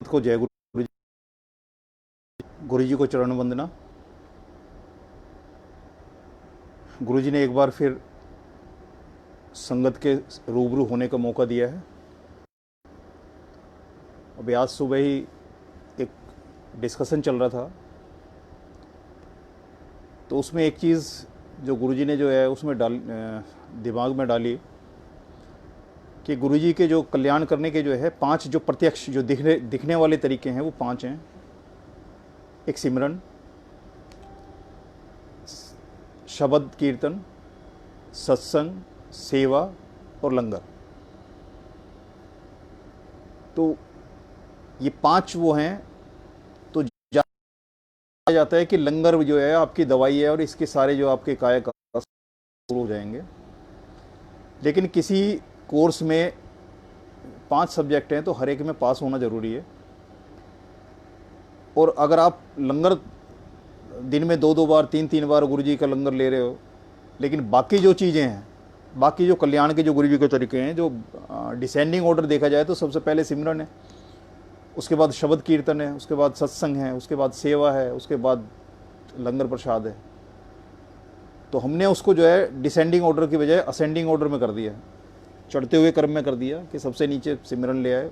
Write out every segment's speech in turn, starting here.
को जय गुरु जी। गुरु जी को चरण वंदना। गुरु जी ने एक बार फिर संगत के रूबरू होने का मौका दिया है। अभी आज सुबह ही एक डिस्कशन चल रहा था, तो उसमें एक चीज़ जो गुरु जी ने जो है उसमें दिमाग में डाली कि गुरु जी के जो कल्याण करने के जो है 5 जो प्रत्यक्ष जो दिखने वाले तरीके हैं वो 5 हैं। एक सिमरन, शब्द कीर्तन, सत्संग, सेवा और लंगर। तो ये 5 वो हैं। तो जाना जाता है कि लंगर जो है आपकी दवाई है और इसके सारे जो आपके काया हो जाएंगे। लेकिन किसी कोर्स में 5 सब्जेक्ट हैं तो हर एक में पास होना ज़रूरी है। और अगर आप लंगर दिन में 2-2 बार 3-3 बार गुरु जी का लंगर ले रहे हो, लेकिन बाकी जो चीज़ें हैं, बाकी जो कल्याण के जो गुरु जी के तरीके हैं, जो डिसेंडिंग ऑर्डर देखा जाए तो सबसे पहले सिमरन है, उसके बाद शब्द कीर्तन है, उसके बाद सत्संग है, उसके बाद सेवा है, उसके बाद लंगर प्रसाद है। तो हमने उसको जो है डिसेंडिंग ऑर्डर की बजाय असेंडिंग ऑर्डर में कर दिया, चढ़ते हुए क्रम में कर दिया कि सबसे नीचे सिमरन ले आए।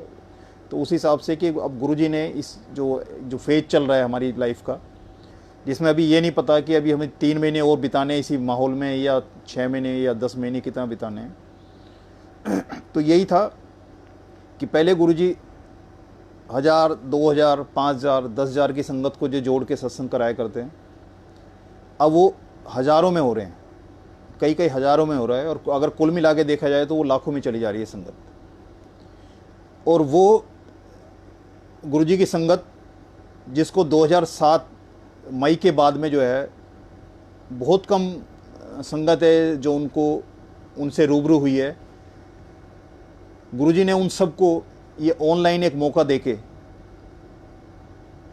तो उस हिसाब से कि अब गुरु जी ने इस जो फेज चल रहा है हमारी लाइफ का, जिसमें अभी ये नहीं पता कि अभी हमें 3 महीने और बिताने इसी माहौल में या 6 महीने या 10 महीने कितना बिताने हैं। तो यही था कि पहले गुरु जी 1000, 2000, 5000, 10,000 की संगत को जो जोड़ के सत्संग कराया करते हैं, अब वो हज़ारों में हो रहे हैं, कई कई हज़ारों में हो रहा है। और अगर कुल मिला के देखा जाए तो वो लाखों में चली जा रही है संगत। और वो गुरु जी की संगत जिसको 2007 मई के बाद में जो है बहुत कम संगत है जो उनसे रूबरू हुई है। गुरु जी ने उन सबको ये ऑनलाइन एक मौका देके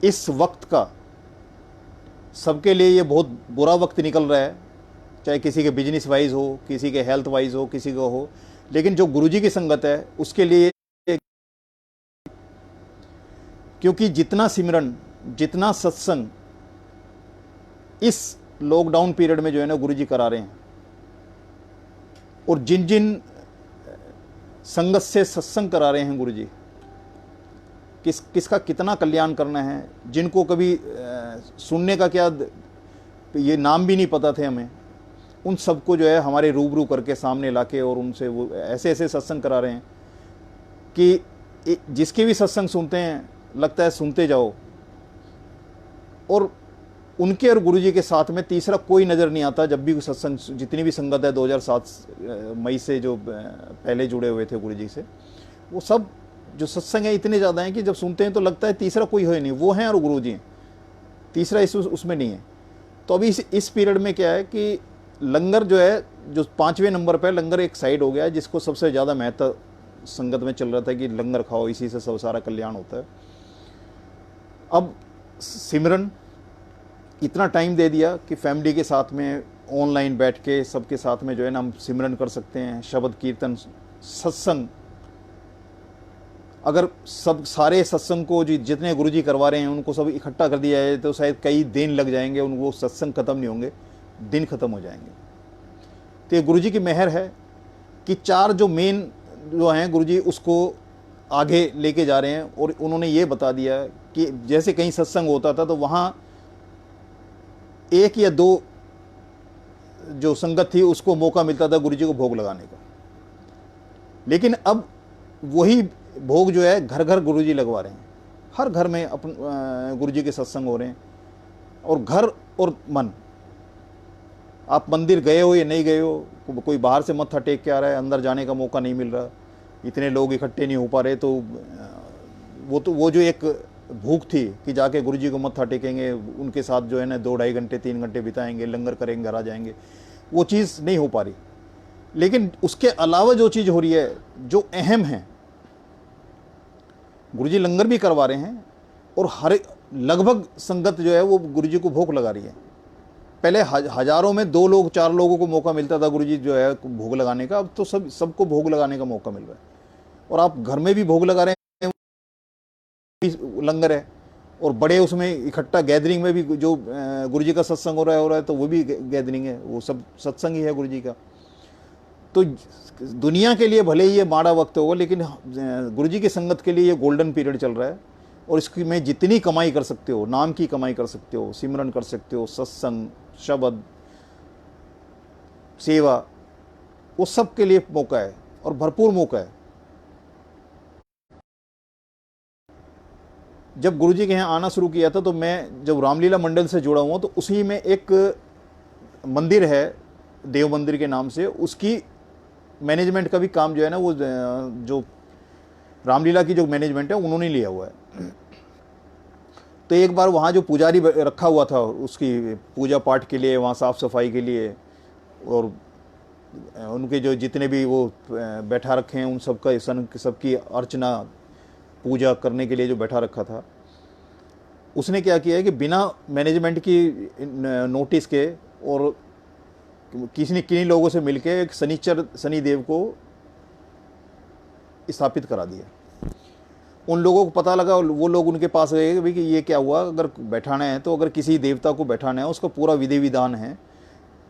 इस वक्त का, सबके लिए ये बहुत बुरा वक्त निकल रहा है, चाहे किसी के बिजनेस वाइज हो, किसी के हेल्थ वाइज हो, किसी को हो, लेकिन जो गुरु जी की संगत है उसके लिए, क्योंकि जितना सिमरन, जितना सत्संग इस लॉकडाउन पीरियड में जो है ना गुरु जी करा रहे हैं, और जिन जिन संगत से सत्संग करा रहे हैं गुरु जी, किसका कितना कल्याण करना है, जिनको कभी सुनने का क्या ये नाम भी नहीं पता थे हमें, उन सबको जो है हमारे रूबरू करके सामने लाके और उनसे वो ऐसे ऐसे सत्संग करा रहे हैं कि जिसके भी सत्संग सुनते हैं लगता है सुनते जाओ। और उनके और गुरु जी के साथ में तीसरा कोई नज़र नहीं आता। जब भी सत्संग, जितनी भी संगत है 2007 मई से जो पहले जुड़े हुए थे गुरु जी से, वो सब जो सत्संग है इतने ज़्यादा हैं कि जब सुनते हैं तो लगता है तीसरा कोई है नहीं, वो हैं और गुरु जी हैं, तीसरा उसमें नहीं है। तो अभी इस पीरियड में क्या है कि लंगर जो है, जो 5वें नंबर पर लंगर एक साइड हो गया है, जिसको सबसे ज़्यादा महत्व संगत में चल रहा था कि लंगर खाओ, इसी से सब सारा कल्याण होता है। अब सिमरन इतना टाइम दे दिया कि फैमिली के साथ में ऑनलाइन बैठ के सबके साथ में जो है ना हम सिमरन कर सकते हैं। शब्द कीर्तन, सत्संग, अगर सब सारे सत्संग को जितने गुरुजी करवा रहे हैं उनको सब इकट्ठा कर दिया जाए तो शायद कई दिन लग जाएंगे, उनको सत्संग खत्म नहीं होंगे, दिन खत्म हो जाएंगे। तो ये गुरुजी की मेहर है कि 4 जो मेन जो हैं गुरुजी उसको आगे लेके जा रहे हैं। और उन्होंने ये बता दिया कि जैसे कहीं सत्संग होता था तो वहाँ 1 या 2 जो संगत थी उसको मौका मिलता था गुरुजी को भोग लगाने का, लेकिन अब वही भोग जो है घर घर गुरुजी लगवा रहे हैं। हर घर में अपन गुरुजी के सत्संग हो रहे हैं। और घर और मन, आप मंदिर गए हो या नहीं गए हो, कोई बाहर से मत्था टेक के आ रहा है, अंदर जाने का मौका नहीं मिल रहा, इतने लोग इकट्ठे नहीं हो पा रहे, तो वो जो एक भूख थी कि जाके गुरुजी को मत्था टेकेंगे, उनके साथ जो है ना 2-2.5 घंटे 3 घंटे बिताएंगे, लंगर करेंगे, घर आ जाएंगे, वो चीज़ नहीं हो पा रही। लेकिन उसके अलावा जो चीज़ हो रही है, जो अहम है, गुरुजी लंगर भी करवा रहे हैं और हर लगभग संगत जो है वो गुरुजी को भोग लगा रही है। पहले हज़ारों में 2 लोग 4 लोगों को मौका मिलता था गुरुजी जो है भोग लगाने का, अब तो सबको भोग लगाने का मौका मिल रहा है। और आप घर में भी भोग लगा रहे हैं, लंगर है, और बड़े उसमें इकट्ठा गैदरिंग में भी जो गुरु जी का सत्संग हो रहा है तो वो भी गैदरिंग है, वो सब सत्संग ही है गुरु जी का। तो दुनिया के लिए भले ही ये माड़ा वक्त होगा, लेकिन गुरु जी की संगत के लिए ये गोल्डन पीरियड चल रहा है। और इसकी में जितनी कमाई कर सकते हो, नाम की कमाई कर सकते हो, सिमरन कर सकते हो, सत्संग, शब्द, सेवा, वो सब के लिए मौका है और भरपूर मौका है। जब गुरु जी के यहाँ आना शुरू किया था तो मैं जब रामलीला मंडल से जुड़ा हुआ, तो उसी में एक मंदिर है देव मंदिर के नाम से, उसकी मैनेजमेंट का भी काम जो है ना, वो जो रामलीला की जो मैनेजमेंट है उन्होंने लिया हुआ है। तो एक बार वहाँ जो पुजारी रखा हुआ था उसकी पूजा पाठ के लिए, वहाँ साफ़ सफाई के लिए, और उनके जो जितने भी वो बैठा रखे हैं उन सबका सबकी अर्चना पूजा करने के लिए जो बैठा रखा था, उसने क्या किया है कि बिना मैनेजमेंट की नोटिस के और किन्हीं लोगों से मिलके एक शनिदेव को स्थापित करा दिया। उन लोगों को पता लगा, वो लोग उनके पास गए कि ये क्या हुआ, अगर बैठाना है तो अगर किसी देवता को बैठाना है उसका पूरा विधि विधान है,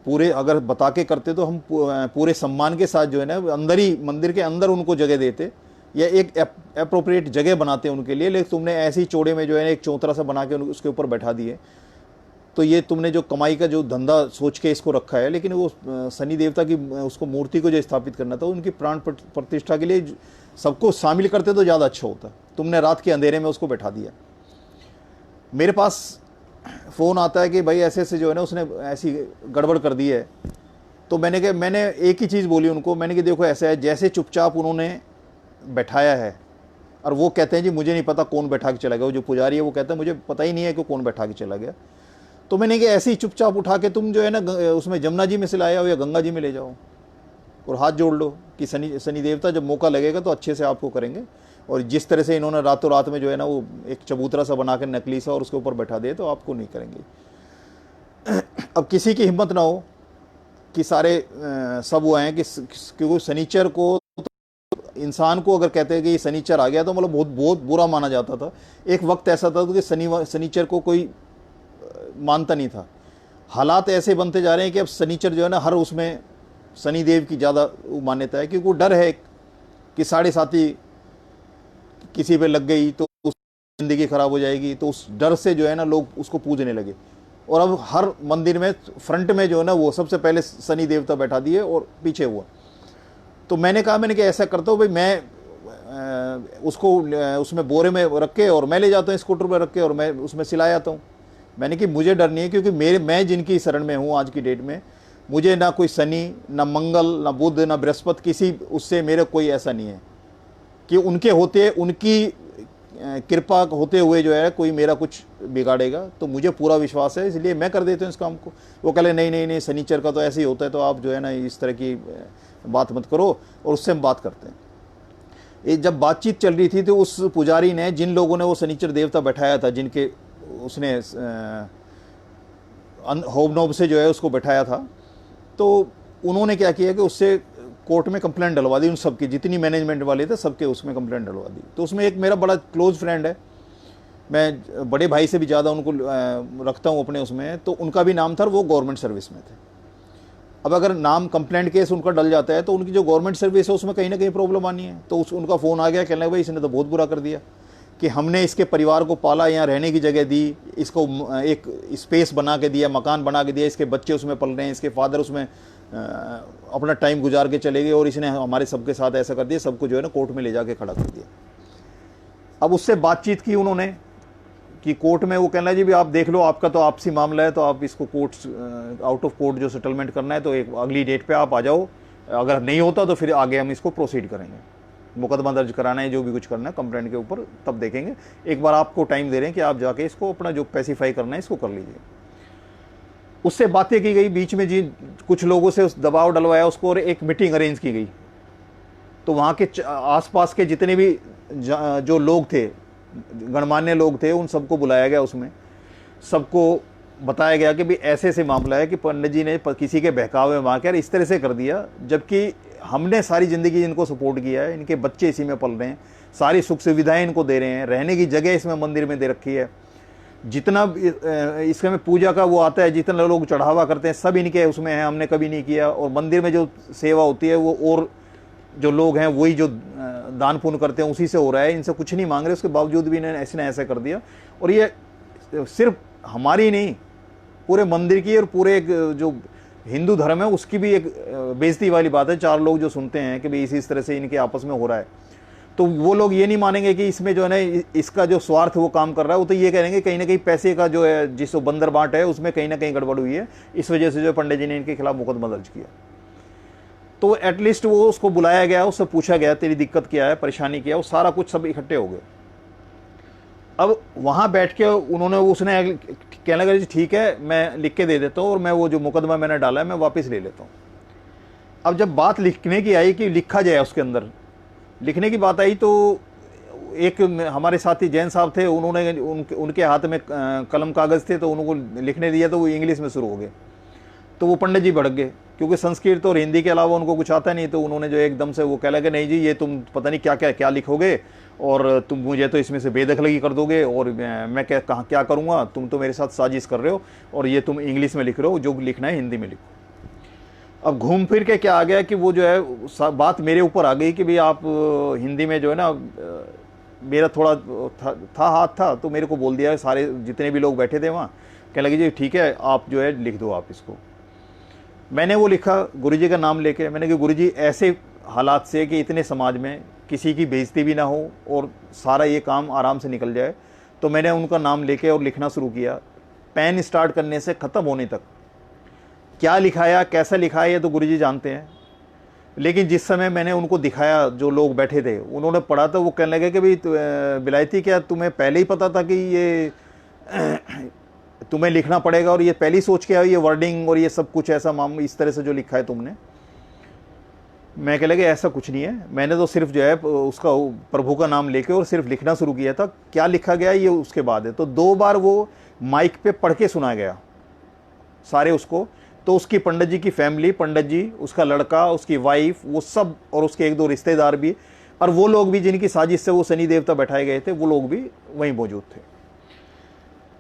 पूरे अगर बता के करते तो हम पूरे सम्मान के साथ जो है ना अंदर ही मंदिर के अंदर उनको जगह देते या एक अप्रोप्रिएट जगह बनाते उनके लिए। लेकिन तुमने ऐसे ही चौड़े में जो है एक चौतरा सा बना के उसके ऊपर बैठा दिए, तो ये तुमने जो कमाई का जो धंधा सोच के इसको रखा है। लेकिन वो शनि देवता की उसको मूर्ति को जो स्थापित करना था, उनकी प्राण प्रतिष्ठा के लिए सबको शामिल करते तो ज़्यादा अच्छा होता। तुमने रात के अंधेरे में उसको बैठा दिया। मेरे पास फ़ोन आता है कि भाई ऐसे ऐसे जो है ना उसने ऐसी गड़बड़ कर दी है। तो मैंने एक ही चीज़ बोली उनको, मैंने कि देखो ऐसा है, जैसे चुपचाप उन्होंने बैठाया है और वो कहते हैं जी मुझे नहीं पता कौन बैठा के चला गया, वो जो पुजारी है वो कहता है मुझे पता ही नहीं है कि कौन बैठा के चला गया। तो मैंने कि ऐसे ही चुपचाप उठा के तुम जो है ना उसमें जमुना जी में से लाया हो या गंगा जी में ले जाओ और हाथ जोड़ लो कि शनि देवता जब मौका लगेगा तो अच्छे से आपको करेंगे। और जिस तरह से इन्होंने रातों रात में जो है ना वो एक चबूतरा सा बना कर नकली सा और उसके ऊपर बैठा दे तो आपको नहीं करेंगे। अब किसी की हिम्मत ना हो कि सारे सब वो हैं कि क्योंकि शनिचर को इंसान को अगर कहते हैं कि शनिचर आ गया तो मतलब बहुत बहुत बुरा माना जाता था। एक वक्त ऐसा था कि शनिचर को कोई मानता नहीं था। हालात ऐसे बनते जा रहे हैं कि अब शनिचर जो है ना हर उसमें शनिदेव की ज़्यादा मान्यता है, क्योंकि वो डर है कि साढ़े साथी किसी पे लग गई तो ज़िंदगी खराब हो जाएगी, तो उस डर से जो है ना लोग उसको पूजने लगे। और अब हर मंदिर में फ्रंट में जो है ना वो सबसे पहले शनि देवता बैठा दिए और पीछे हुआ। तो मैंने कि ऐसा करता हूँ भाई, मैं उसको उसमें बोरे में रख के और मैं ले जाता हूँ स्कूटर पर रख के और मैं उसमें सिला आता हूँ। मैंने कि मुझे डर नहीं है, क्योंकि मैं जिनकी शरण में हूँ आज की डेट में, मुझे ना कोई शनि, ना मंगल, ना बुध, ना बृहस्पति, किसी उससे मेरे कोई ऐसा नहीं है कि उनके होते उनकी कृपा होते हुए जो है कोई मेरा कुछ बिगाड़ेगा। तो मुझे पूरा विश्वास है, इसलिए मैं कर देता हूँ इस काम को। वो कह ले नहीं शनिचर का तो ऐसे ही होता है, तो आप जो है ना इस तरह की बात मत करो, और उससे हम बात करते हैं। ये जब बातचीत चल रही थी तो उस पुजारी ने, जिन लोगों ने वो शनिचर देवता बैठाया था, जिनके उसने होम से जो है उसको बैठाया था, तो उन्होंने क्या किया कि उससे कोर्ट में कंप्लेंट डलवा दी। उन सबकी जितनी मैनेजमेंट वाले थे सबके उसमें कंप्लेंट डलवा दी। तो उसमें एक मेरा बड़ा क्लोज फ्रेंड है, मैं बड़े भाई से भी ज़्यादा उनको रखता हूँ अपने उसमें, तो उनका भी नाम था, वो गवर्नमेंट सर्विस में थे। अब अगर नाम कंप्लेंट केस उनका डल जाता है तो उनकी जो गवर्नमेंट सर्विस है उसमें कहीं ना कहीं प्रॉब्लम आनी है। तो उनका फ़ोन आ गया, कहने लगे भाई इसने तो बहुत बुरा कर दिया कि हमने इसके परिवार को पाला, यहाँ रहने की जगह दी, इसको एक स्पेस बना के दिया, मकान बना के दिया, इसके बच्चे उसमें पल रहे हैं, इसके फादर उसमें अपना टाइम गुजार के चले गए, और इसने हमारे सबके साथ ऐसा कर दिया, सबको जो है ना कोर्ट में ले जाके खड़ा कर दिया। अब उससे बातचीत की उन्होंने कि कोर्ट में, वो कहना जी भी आप देख लो, आपका तो आपसी मामला है, तो आप इसको कोर्ट आउट ऑफ कोर्ट जो सेटलमेंट करना है तो एक अगली डेट पे आप आ जाओ, अगर नहीं होता तो फिर आगे हम इसको प्रोसीड करेंगे, मुकदमा दर्ज कराना है, जो भी कुछ करना है कंप्लेंट के ऊपर तब देखेंगे। एक बार आपको टाइम दे रहे हैं कि आप जाके इसको अपना जो पैसिफाई करना है इसको कर लीजिए। उससे बातें की गई, बीच में जी कुछ लोगों से उस दबाव डलवाया उसको, और एक मीटिंग अरेंज की गई। तो वहाँ के आसपास के जितने भी जो लोग थे, गणमान्य लोग थे, उन सबको बुलाया गया। उसमें सबको बताया गया कि भाई ऐसे ऐसे मामला है कि पंडित जी ने किसी के बहकावे में आकर इस तरह से कर दिया, जबकि हमने सारी ज़िंदगी इनको सपोर्ट किया है, इनके बच्चे इसी में पल रहे हैं, सारी सुख सुविधाएं इनको दे रहे हैं, रहने की जगह इसमें मंदिर में दे रखी है, जितना इसके में पूजा का वो आता है, जितना लोग चढ़ावा करते हैं सब इनके उसमें है, हमने कभी नहीं किया। और मंदिर में जो सेवा होती है वो और जो लोग हैं वही जो दान पुण्य करते हैं उसी से हो रहा है, इनसे कुछ नहीं मांग रहे, उसके बावजूद भी इन्होंने ऐसे कर दिया। और ये सिर्फ हमारी नहीं, पूरे मंदिर की और पूरे एक जो हिंदू धर्म है उसकी भी एक बेइज्जती वाली बात है। 4 लोग जो सुनते हैं कि भाई इस तरह से इनके आपस में हो रहा है, तो वो लोग ये नहीं मानेंगे कि इसमें जो है ना इसका जो स्वार्थ वो काम कर रहा है, वो तो ये कहेंगे कहीं ना कहीं पैसे का जो है जिस बंदर बांट है उसमें कहीं ना कहीं गड़बड़ हुई है, इस वजह से जो पंडित जी ने इनके खिलाफ मुकदमा दर्ज किया। तो एटलीस्ट वो उसको बुलाया गया, उससे पूछा गया तेरी दिक्कत क्या है, परेशानी क्या है, वो सारा कुछ सब इकट्ठे हो गए। अब वहाँ बैठ के उसने कहने लगा जी ठीक है मैं लिख के दे देता हूँ और मैं वो जो मुकदमा मैंने डाला है मैं वापस ले लेता हूँ। अब जब बात लिखने की आई कि लिखा जाए, उसके अंदर लिखने की बात आई, तो एक हमारे साथी जैन साहब थे, उन्होंने उनके हाथ में कलम कागज़ थे, तो उनको लिखने दिया तो वो इंग्लिश में शुरू हो गए। तो वो पंडित जी भड़क गए, क्योंकि संस्कृत और हिंदी के अलावा उनको कुछ आता नहीं। तो उन्होंने जो एकदम से वो कह लगा नहीं जी ये तुम पता नहीं क्या क्या क्या लिखोगे और तुम मुझे तो इसमें से बेदखलगी कर दोगे और मैं क्या करूँगा, तुम तो मेरे साथ साजिश कर रहे हो और ये तुम इंग्लिश में लिख रहे हो, जो लिखना है हिंदी में लिखो। अब घूम फिर के क्या आ गया कि वो जो है बात मेरे ऊपर आ गई कि भाई आप हिंदी में जो है ना, मेरा थोड़ा था हाथ था, तो मेरे को बोल दिया सारे जितने भी लोग बैठे थे वहाँ, कहने लगे जी ठीक है आप जो है लिख दो आप इसको। मैंने वो लिखा गुरुजी का नाम लेके, मैंने कहा गुरुजी ऐसे हालात से कि इतने समाज में किसी की बेइज्जती भी ना हो और सारा ये काम आराम से निकल जाए, तो मैंने उनका नाम लेके और लिखना शुरू किया। पेन स्टार्ट करने से ख़त्म होने तक क्या लिखाया कैसा लिखाया ये तो गुरुजी जानते हैं, लेकिन जिस समय मैंने उनको दिखाया जो लोग बैठे थे उन्होंने पढ़ा तो वो कहने लगे कि भाई बिलायती क्या तुम्हें पहले ही पता था कि ये तुम्हें लिखना पड़ेगा और ये पहले ही सोच के आए ये वर्डिंग और ये सब कुछ ऐसा इस तरह से जो लिखा है तुमने। मैं कह लगे ऐसा कुछ नहीं है, मैंने तो सिर्फ जो है उसका प्रभु का नाम लेके और सिर्फ लिखना शुरू किया था, क्या लिखा गया ये उसके बाद है। तो 2 बार वो माइक पे पढ़ के सुना गया सारे उसको, तो उसकी पंडित जी की फैमिली, पंडित जी, उसका लड़का, उसकी वाइफ, वो सब और उसके 1-2 रिश्तेदार भी और वो लोग भी जिनकी साजिश से वो शनि देवता बैठाए गए थे वो लोग भी वहीं मौजूद थे।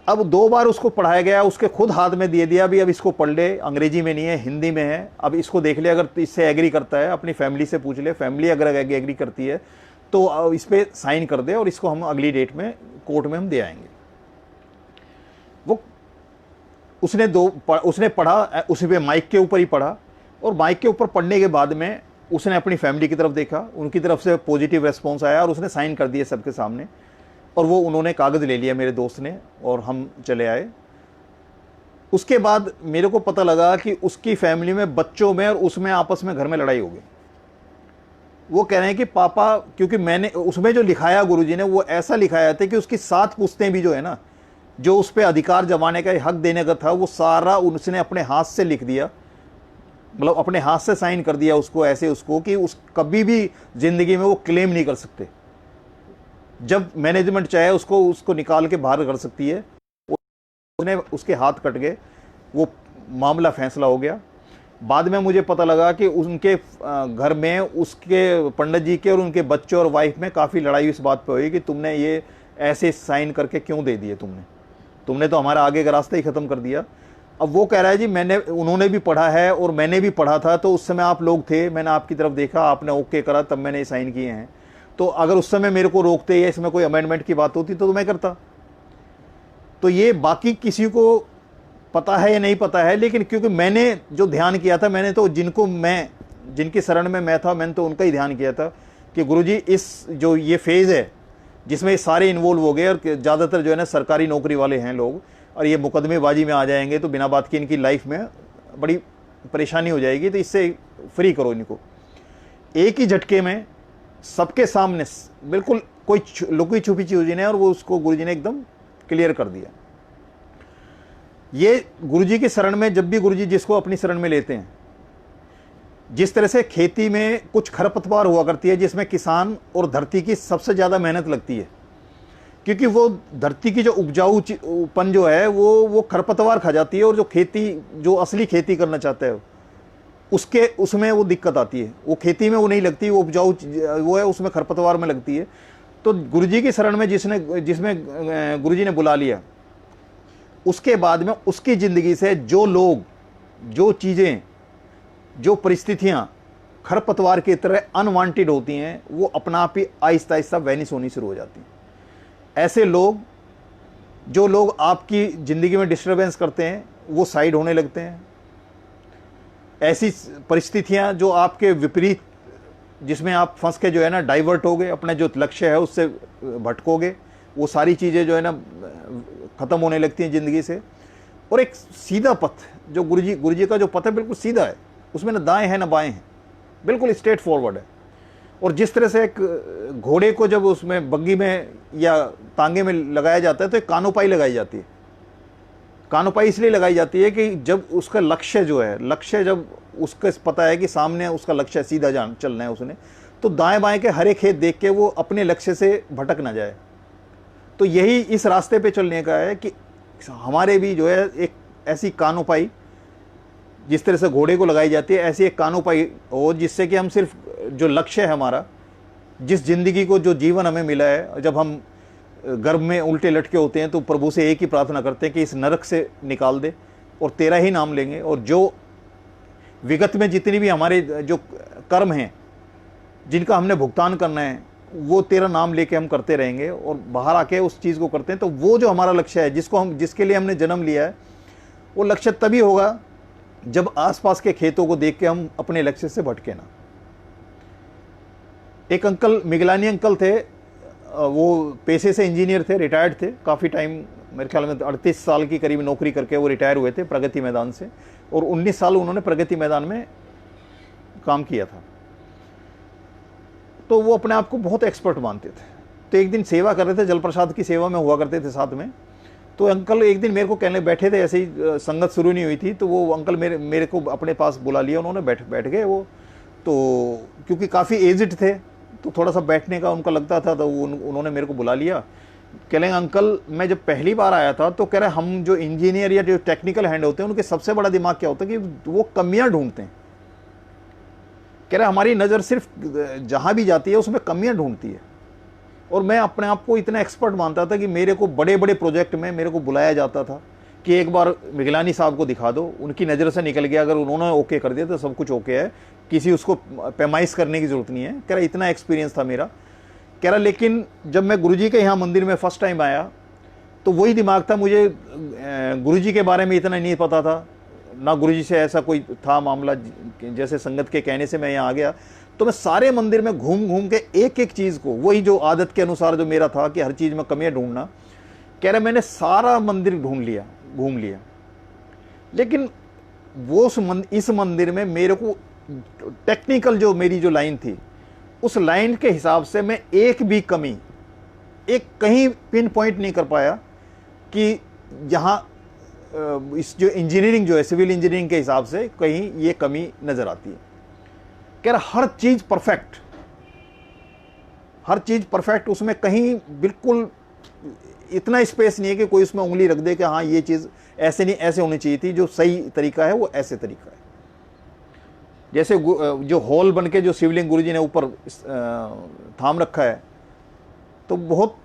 अब 2 बार उसको पढ़ाया गया, उसके खुद हाथ में दे दिया भी अब इसको पढ़ ले, अंग्रेजी में नहीं है हिंदी में है, अब इसको देख ले, अगर इससे एग्री करता है अपनी फैमिली से पूछ ले, फैमिली अगर एग्री करती है तो इस पर साइन कर दे और इसको हम अगली डेट में कोर्ट में हम दे आएंगे। वो उसने पढ़ा, उसी पे माइक के ऊपर ही पढ़ा और माइक के ऊपर पढ़ने के बाद में उसने अपनी फैमिली की तरफ देखा, उनकी तरफ से पॉजिटिव रेस्पॉन्स आया और उसने साइन कर दिए सबके सामने और वो उन्होंने कागज़ ले लिया मेरे दोस्त ने और हम चले आए। उसके बाद मेरे को पता लगा कि उसकी फैमिली में बच्चों में और उसमें आपस में घर में लड़ाई हो गई। वो कह रहे हैं कि पापा, क्योंकि मैंने उसमें जो लिखाया गुरुजी ने वो ऐसा लिखाया था कि उसकी 7 पुश्तें भी जो है ना, जो उस पर अधिकार जमाने का हक देने का था वो सारा उसने अपने हाथ से लिख दिया, मतलब अपने हाथ से साइन कर दिया उसको ऐसे उसको कि उस कभी भी ज़िंदगी में वो क्लेम नहीं कर सकते। जब मैनेजमेंट चाहे उसको निकाल के बाहर कर सकती है। उसने उसके हाथ कट गए, वो मामला फैसला हो गया। बाद में मुझे पता लगा कि उनके घर में उसके पंडित जी के और उनके बच्चों और वाइफ में काफ़ी लड़ाई इस बात पे हुई कि तुमने ये ऐसे साइन करके क्यों दे दिए, तुमने तो हमारा आगे का रास्ता ही ख़त्म कर दिया। अब वो कह रहा है जी उन्होंने भी पढ़ा है और मैंने भी पढ़ा था, तो उस समय आप लोग थे, मैंने आपकी तरफ देखा, आपने ओके करा, तब मैंने ये साइन किए हैं। तो अगर उस समय मेरे को रोकते या इसमें कोई अमेंडमेंट की बात होती तो मैं करता। तो ये बाकी किसी को पता है या नहीं पता है, लेकिन क्योंकि मैंने जो ध्यान किया था, मैंने तो जिनकी शरण में मैं था, मैंने तो उनका ही ध्यान किया था कि गुरुजी इस जो ये फेज़ है जिसमें सारे इन्वॉल्व हो गए और ज़्यादातर जो है ना सरकारी नौकरी वाले हैं लोग, और ये मुकदमेबाजी में आ जाएंगे तो बिना बात की इनकी लाइफ में बड़ी परेशानी हो जाएगी, तो इससे फ्री करो इनको। एक ही झटके में सबके सामने बिल्कुल कोई लुकी छुपी चीज़ नहीं, और वो उसको गुरुजी ने एकदम क्लियर कर दिया। ये गुरुजी की शरण में, जब भी गुरुजी जिसको अपनी शरण में लेते हैं, जिस तरह से खेती में कुछ खरपतवार हुआ करती है जिसमें किसान और धरती की सबसे ज़्यादा मेहनत लगती है, क्योंकि वो धरती की जो उपजाऊपन जो है वो खरपतवार खा जाती है, और जो असली खेती करना चाहता है उसमें वो दिक्कत आती है। वो खेती में वो नहीं लगती, वो उपजाऊ वो है उसमें खरपतवार में लगती है। तो गुरुजी की शरण में जिसमें गुरुजी ने बुला लिया, उसके बाद में उसकी ज़िंदगी से जो लोग, जो चीज़ें, जो परिस्थितियाँ खरपतवार की तरह अनवांटेड होती हैं, वो अपना आप ही आहिस्ता आहिस्ता वैनिश होनी शुरू हो जाती हैं। ऐसे लोग, जो लोग आपकी ज़िंदगी में डिस्टर्बेंस करते हैं, वो साइड होने लगते हैं। ऐसी परिस्थितियाँ जो आपके विपरीत, जिसमें आप फंस के जो है ना डाइवर्ट हो गए, अपने जो लक्ष्य है उससे भटकोगे, वो सारी चीज़ें जो है ना ख़त्म होने लगती हैं ज़िंदगी से। और एक सीधा पथ, जो गुरुजी का जो पथ है बिल्कुल सीधा है, उसमें ना दाएं है ना बाएं हैं, बिल्कुल स्ट्रेट फॉरवर्ड है। और जिस तरह से एक घोड़े को जब उसमें बग्गी में या तांगे में लगाया जाता है तो एक कानोपाई लगाई जाती है। कानोपाई इसलिए लगाई जाती है कि जब उसका लक्ष्य जो है, लक्ष्य जब उसका पता है कि सामने उसका लक्ष्य सीधा चलना है उसने, तो दाएं बाएं के हरे खेत देख के वो अपने लक्ष्य से भटक ना जाए। तो यही इस रास्ते पे चलने का है कि हमारे भी जो है एक ऐसी कानोपाई, जिस तरह से घोड़े को लगाई जाती है, ऐसी एक कानोपाई हो, जिससे कि हम सिर्फ जो लक्ष्य है हमारा, जिस जिंदगी को, जो जीवन हमें मिला है, जब हम गर्भ में उल्टे लटके होते हैं तो प्रभु से एक ही प्रार्थना करते हैं कि इस नरक से निकाल दे और तेरा ही नाम लेंगे। और जो विगत में जितनी भी हमारे जो कर्म हैं, जिनका हमने भुगतान करना है, वो तेरा नाम लेके हम करते रहेंगे और बाहर आके उस चीज़ को करते हैं। तो वो जो हमारा लक्ष्य है, जिसके लिए हमने जन्म लिया है, वो लक्ष्य तभी होगा जब आसपास के खेतों को देख के हम अपने लक्ष्य से भटके ना। एक अंकल, मिगलानी अंकल थे, वो पेशे से इंजीनियर थे, रिटायर्ड थे काफ़ी टाइम, मेरे ख्याल में 38 साल की करीब नौकरी करके वो रिटायर हुए थे प्रगति मैदान से, और 19 साल उन्होंने प्रगति मैदान में काम किया था। तो वो अपने आप को बहुत एक्सपर्ट मानते थे। तो एक दिन सेवा कर रहे थे, जल प्रसाद की सेवा में हुआ करते थे साथ में। तो अंकल एक दिन मेरे को कहने बैठे थे, ऐसे ही संगत शुरू नहीं हुई थी, तो वो अंकल मेरे को अपने पास बुला लिया उन्होंने, बैठ गए वो। तो क्योंकि काफ़ी एजिड थे तो थोड़ा सा बैठने का उनका लगता था, तो उन्होंने मेरे को बुला लिया। कह लेंगे अंकल, मैं जब पहली बार आया था तो कह रहे हम जो इंजीनियर या जो टेक्निकल हैंड होते हैं, उनके सबसे बड़ा दिमाग क्या होता है कि वो कमियां ढूंढते हैं। कह रहे हमारी नज़र सिर्फ जहां भी जाती है उसमें कमियां ढूंढती है। और मैं अपने आप को इतना एक्सपर्ट मानता था कि मेरे को बड़े बड़े प्रोजेक्ट में मेरे को बुलाया जाता था कि एक बार मिगलानी साहब को दिखा दो, उनकी नज़र से निकल गया, अगर उन्होंने ओके कर दिया तो सब कुछ ओके है, किसी उसको पैमाइश करने की ज़रूरत नहीं है। कह रहा इतना एक्सपीरियंस था मेरा। कह रहा लेकिन जब मैं गुरुजी के यहाँ मंदिर में फ़र्स्ट टाइम आया तो वही दिमाग था, मुझे गुरुजी के बारे में इतना नहीं पता था, ना गुरुजी से ऐसा कोई था मामला, जैसे संगत के कहने से मैं यहाँ आ गया। तो मैं सारे मंदिर में घूम घूम के एक एक चीज़ को, वही जो आदत के अनुसार जो मेरा था कि हर चीज़ में कमियाँ ढूंढना, कह रहा मैंने सारा मंदिर घूम लिया, लेकिन वो इस मंदिर में मेरे को टेक्निकल जो मेरी जो लाइन थी, उस लाइन के हिसाब से मैं एक भी कमी, एक कहीं पिन पॉइंट नहीं कर पाया कि यहाँ इस जो इंजीनियरिंग जो है, सिविल इंजीनियरिंग के हिसाब से कहीं ये कमी नज़र आती है। कह रहा हर चीज़ परफेक्ट, हर चीज़ परफेक्ट, उसमें कहीं बिल्कुल इतना स्पेस नहीं है कि कोई उसमें उंगली रख दे कि हाँ ये चीज़ ऐसे नहीं, ऐसे होनी चाहिए थी, जो सही तरीका है वो ऐसे तरीका है। जैसे जो हॉल बन के जो शिवलिंग गुरुजी ने ऊपर थाम रखा है, तो बहुत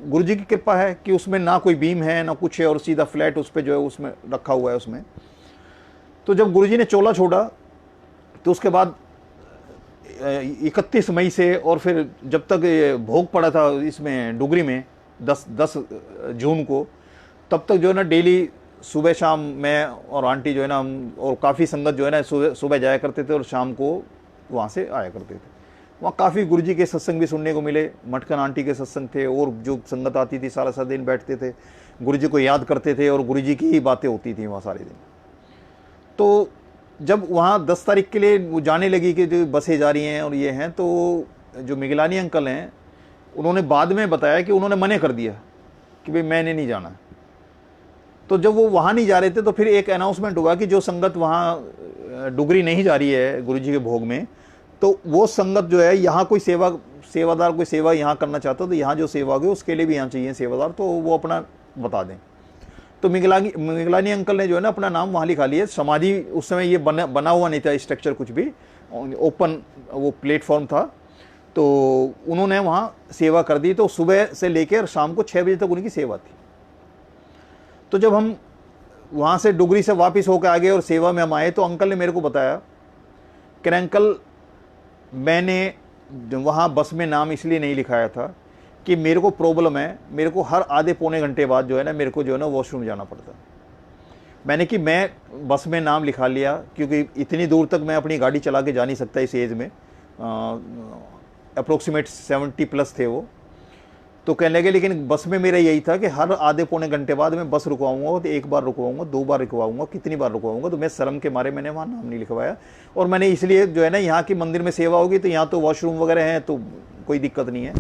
गुरुजी की कृपा है कि उसमें ना कोई बीम है ना कुछ है, और सीधा फ्लैट उस पर जो है उसमें रखा हुआ है उसमें। तो जब गुरुजी ने चोला छोड़ा तो उसके बाद 31 मई से और फिर जब तक भोग पड़ा था इसमें डुगरी में 10 जून को, तब तक जो है ना डेली सुबह शाम मैं और आंटी जो है ना, हम और काफ़ी संगत जो है ना सुबह जाया करते थे और शाम को वहाँ से आया करते थे। वहाँ काफ़ी गुरुजी के सत्संग भी सुनने को मिले, मटकन आंटी के सत्संग थे, और जो संगत आती थी सारा सारा दिन बैठते थे, गुरुजी को याद करते थे और गुरुजी की ही बातें होती थी वहाँ सारे दिन। तो जब वहाँ 10 तारीख के लिए वो जाने लगी कि जो बसें जा रही हैं और ये हैं, तो जो मिगलानी अंकल हैं उन्होंने बाद में बताया कि उन्होंने मने कर दिया कि भाई मैंने नहीं जाना। तो जब वो वहाँ नहीं जा रहे थे तो फिर एक अनाउंसमेंट हुआ कि जो संगत वहाँ डुगरी नहीं जा रही है गुरुजी के भोग में, तो वो संगत जो है यहाँ कोई सेवादार कोई सेवा यहाँ करना चाहता तो यहाँ जो सेवा होगी उसके लिए भी यहाँ चाहिए सेवादार, तो वो अपना बता दें। तो मिगलानी अंकल ने जो है ना अपना नाम वहाँ लिखा लिया। समाधि उस समय ये बना हुआ नहीं था स्ट्रक्चर कुछ भी, ओपन वो प्लेटफॉर्म था। तो उन्होंने वहाँ सेवा कर दी, तो सुबह से लेकर शाम को 6 बजे तक उनकी सेवा थी। तो जब हम वहाँ से डुगरी से वापस होकर आ गए और सेवा में हम आए, तो अंकल ने मेरे को बताया कि अंकल, मैंने वहाँ बस में नाम इसलिए नहीं लिखाया था कि मेरे को प्रॉब्लम है, मेरे को हर आधे पौने घंटे बाद जो है ना मेरे को जो है ना वॉशरूम जाना पड़ता। मैंने कि मैं बस में नाम लिखा लिया क्योंकि इतनी दूर तक मैं अपनी गाड़ी चला के जा नहीं सकता इस एज में, अप्रोक्सीमेट 70 प्लस थे वो। तो कहने लगे लेकिन बस में मेरा यही था कि हर आधे पौने घंटे बाद मैं बस रुकवाऊंगा, तो 1 बार रुकवाऊंगा, 2 बार रुकवाऊंगा, कितनी बार रुकवाऊंगा। तो मैं शर्म के मारे मैंने वहाँ नाम नहीं लिखवाया। और मैंने इसलिए जो है ना, यहाँ की मंदिर में सेवा होगी तो यहाँ तो वॉशरूम वगैरह हैं, तो कोई दिक्कत नहीं है।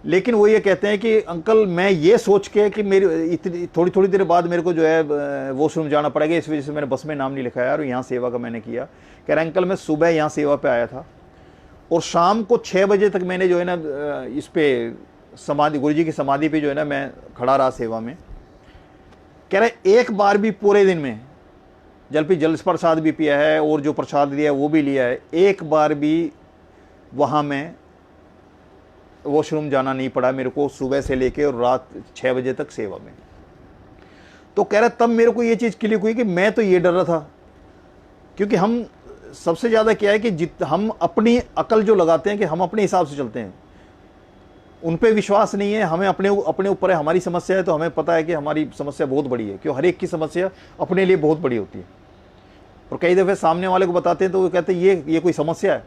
लेकिन वो ये कहते हैं कि अंकल, मैं ये सोच के कि मेरी इतनी थोड़ी देर बाद मेरे को जो है वॉशरूम जाना पड़ेगा, इस वजह से मैंने बस में नाम नहीं लिखाया और यहाँ सेवा का मैंने किया। कह रहा अंकल, मैं सुबह यहाँ सेवा पे आया था और शाम को 6 बजे तक मैंने जो है ना इस पे समाधि, गुरु जी की समाधि पे जो है ना मैं खड़ा रहा सेवा में। कह रहे एक बार भी पूरे दिन में जल प्रसाद भी पिया है और जो प्रसाद दिया है वो भी लिया है, एक बार भी वहाँ में वॉशरूम जाना नहीं पड़ा मेरे को, सुबह से लेके और रात 6 बजे तक सेवा में। तो कह रहा तब मेरे को ये चीज़ क्लिक हुई कि मैं तो ये डर रहा था, क्योंकि हम सबसे ज़्यादा क्या है कि हम अपनी अकल जो लगाते हैं कि हम अपने हिसाब से चलते हैं, उन पे विश्वास नहीं है हमें, अपने ऊपर है। हमारी समस्या है तो हमें पता है कि हमारी समस्या बहुत बड़ी है, क्यों हर एक की समस्या अपने लिए बहुत बड़ी होती है। और कई दफ़े सामने वाले को बताते हैं तो वो कहते हैं ये कोई समस्या है।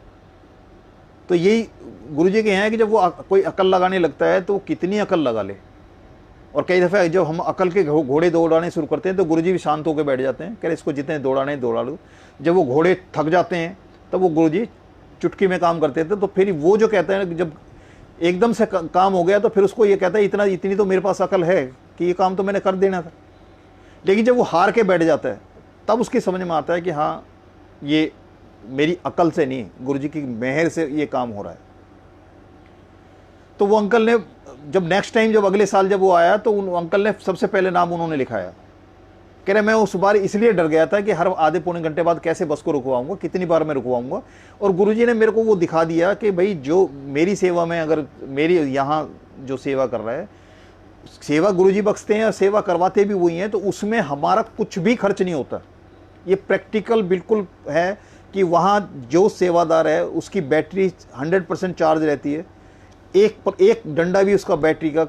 तो यही गुरुजी के यहाँ है कि जब वो कोई अकल लगाने लगता है तो वो कितनी अकल लगा ले। और कई दफ़े जब हम अकल के घोड़े दौड़ाने शुरू करते हैं तो गुरुजी भी शांत होकर बैठ जाते हैं, कह रहे इसको जितने दौड़ाने दौड़ा लो। जब वो घोड़े थक जाते हैं तब वो गुरुजी चुटकी में काम करते थे। तो फिर वो जो कहते हैं जब एकदम से काम हो गया तो फिर उसको ये कहता है इतनी तो मेरे पास अकल है कि ये काम तो मैंने कर देना था। लेकिन जब वो हार के बैठ जाता है तब उसकी समझ में आता है कि हाँ, ये मेरी अकल से नहीं, गुरुजी की मेहर से ये काम हो रहा है। तो वो अंकल ने जब नेक्स्ट टाइम, जब अगले साल जब वो आया तो उन अंकल ने सबसे पहले नाम उन्होंने लिखाया। कह रहे मैं उस बार इसलिए डर गया था कि हर आधे पौने घंटे बाद कैसे बस को रुकवाऊंगा, कितनी बार मैं रुकवाऊंगा। और गुरुजी ने मेरे को वो दिखा दिया कि भाई जो मेरी सेवा में, अगर मेरी यहाँ जो सेवा कर रहा है, सेवा गुरुजी बख्शते हैं और सेवा करवाते भी वही हैं, तो उसमें हमारा कुछ भी खर्च नहीं होता। ये प्रैक्टिकल बिल्कुल है कि वहाँ जो सेवादार है उसकी बैटरी 100% चार्ज रहती है, एक डंडा भी उसका बैटरी का